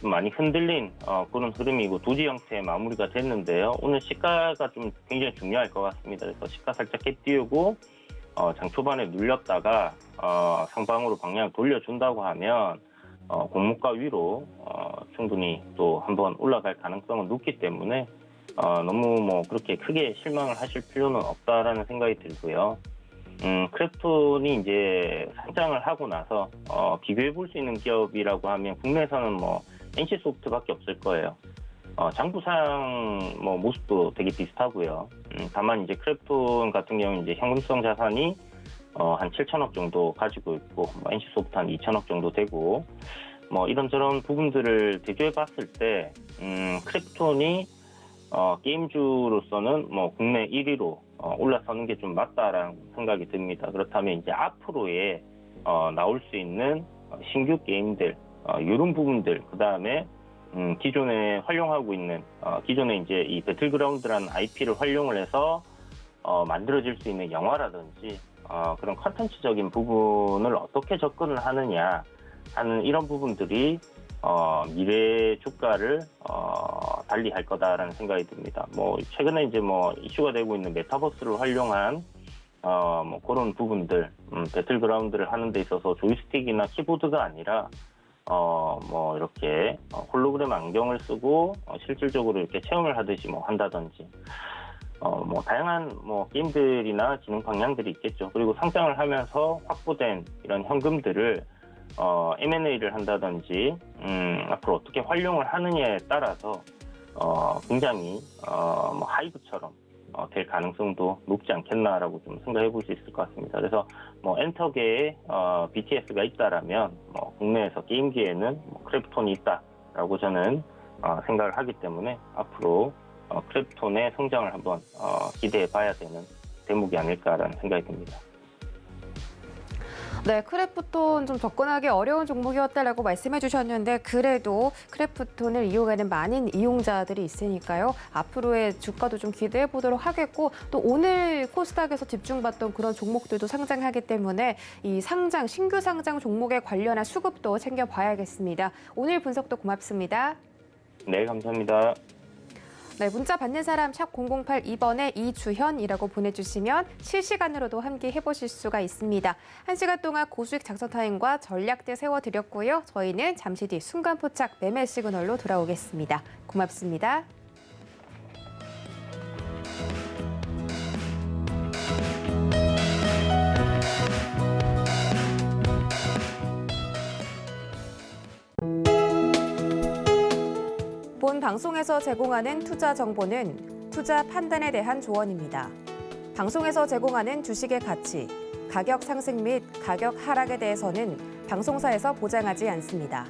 Speaker 4: 좀 많이 흔들린 그런 흐름이고 도지 형태의 마무리가 됐는데요. 오늘 시가가 좀 굉장히 중요할 것 같습니다. 그래서 시가 살짝 깨띄우고 장 초반에 눌렸다가 상방으로 방향을 돌려준다고 하면 공모가 위로 충분히 또 한번 올라갈 가능성은 높기 때문에 너무 뭐 그렇게 크게 실망을 하실 필요는 없다라는 생각이 들고요. 크래프톤이 이제 상장을 하고 나서 비교해 볼 수 있는 기업이라고 하면 국내에서는 뭐 NC소프트밖에 없을 거예요. 장부상 뭐 모습도 되게 비슷하고요. 다만 이제 크래프톤 같은 경우는 이제 현금성 자산이 한 7천억 정도 가지고 있고 NC소프트 한 2천억 정도 되고 뭐 이런저런 부분들을 대조해 봤을 때 크래프톤이 게임주로서는 뭐 국내 1위로 올라서는 게 좀 맞다라는 생각이 듭니다. 그렇다면 이제 앞으로의 나올 수 있는 신규 게임들 이런 부분들 그 다음에 기존에 활용하고 있는 기존에 이제 이 배틀그라운드라는 IP를 활용을 해서 만들어질 수 있는 영화라든지 그런 컨텐츠적인 부분을 어떻게 접근을 하느냐 하는 이런 부분들이 미래 주가를 달리 할 거다라는 생각이 듭니다. 뭐 최근에 이제 뭐 이슈가 되고 있는 메타버스를 활용한 뭐 그런 부분들 배틀그라운드를 하는 데 있어서 조이스틱이나 키보드가 아니라 뭐 이렇게 홀로그램 안경을 쓰고 실질적으로 이렇게 체험을 하듯이 뭐 한다든지 뭐 다양한 뭐 게임들이나 진행 방향들이 있겠죠. 그리고 상장을 하면서 확보된 이런 현금들을 M&A를 한다든지 앞으로 어떻게 활용을 하느냐에 따라서 굉장히 뭐 하이브처럼 될 가능성도 높지 않겠나라고 좀 생각해 볼 수 있을 것 같습니다. 그래서 뭐 엔터계에 BTS가 있다라면 뭐 국내에서 게임계에는 뭐 크래프톤이 있다라고 저는 생각을 하기 때문에 앞으로 크래프톤의 성장을 한번 기대해 봐야 되는 대목이 아닐까라는 생각이 듭니다.
Speaker 1: 네, 크래프톤 좀 접근하기 어려운 종목이었다라고 말씀해 주셨는데 그래도 크래프톤을 이용하는 많은 이용자들이 있으니까요. 앞으로의 주가도 좀 기대해 보도록 하겠고 또 오늘 코스닥에서 집중받던 그런 종목들도 상장하기 때문에 이 상장, 신규 상장 종목에 관련한 수급도 챙겨봐야겠습니다. 오늘 분석도 고맙습니다.
Speaker 4: 네, 감사합니다.
Speaker 1: 네, 문자 받는 사람 샵 0082번에 이주현이라고 보내주시면 실시간으로도 함께 해보실 수가 있습니다. 1시간 동안 고수익 작전 타임과 전략대 세워드렸고요. 저희는 잠시 뒤 순간 포착 매매 시그널로 돌아오겠습니다. 고맙습니다. 본 방송에서 제공하는 투자 정보는 투자 판단에 대한 조언입니다. 방송에서 제공하는 주식의 가치, 가격 상승 및 가격 하락에 대해서는 방송사에서 보장하지 않습니다.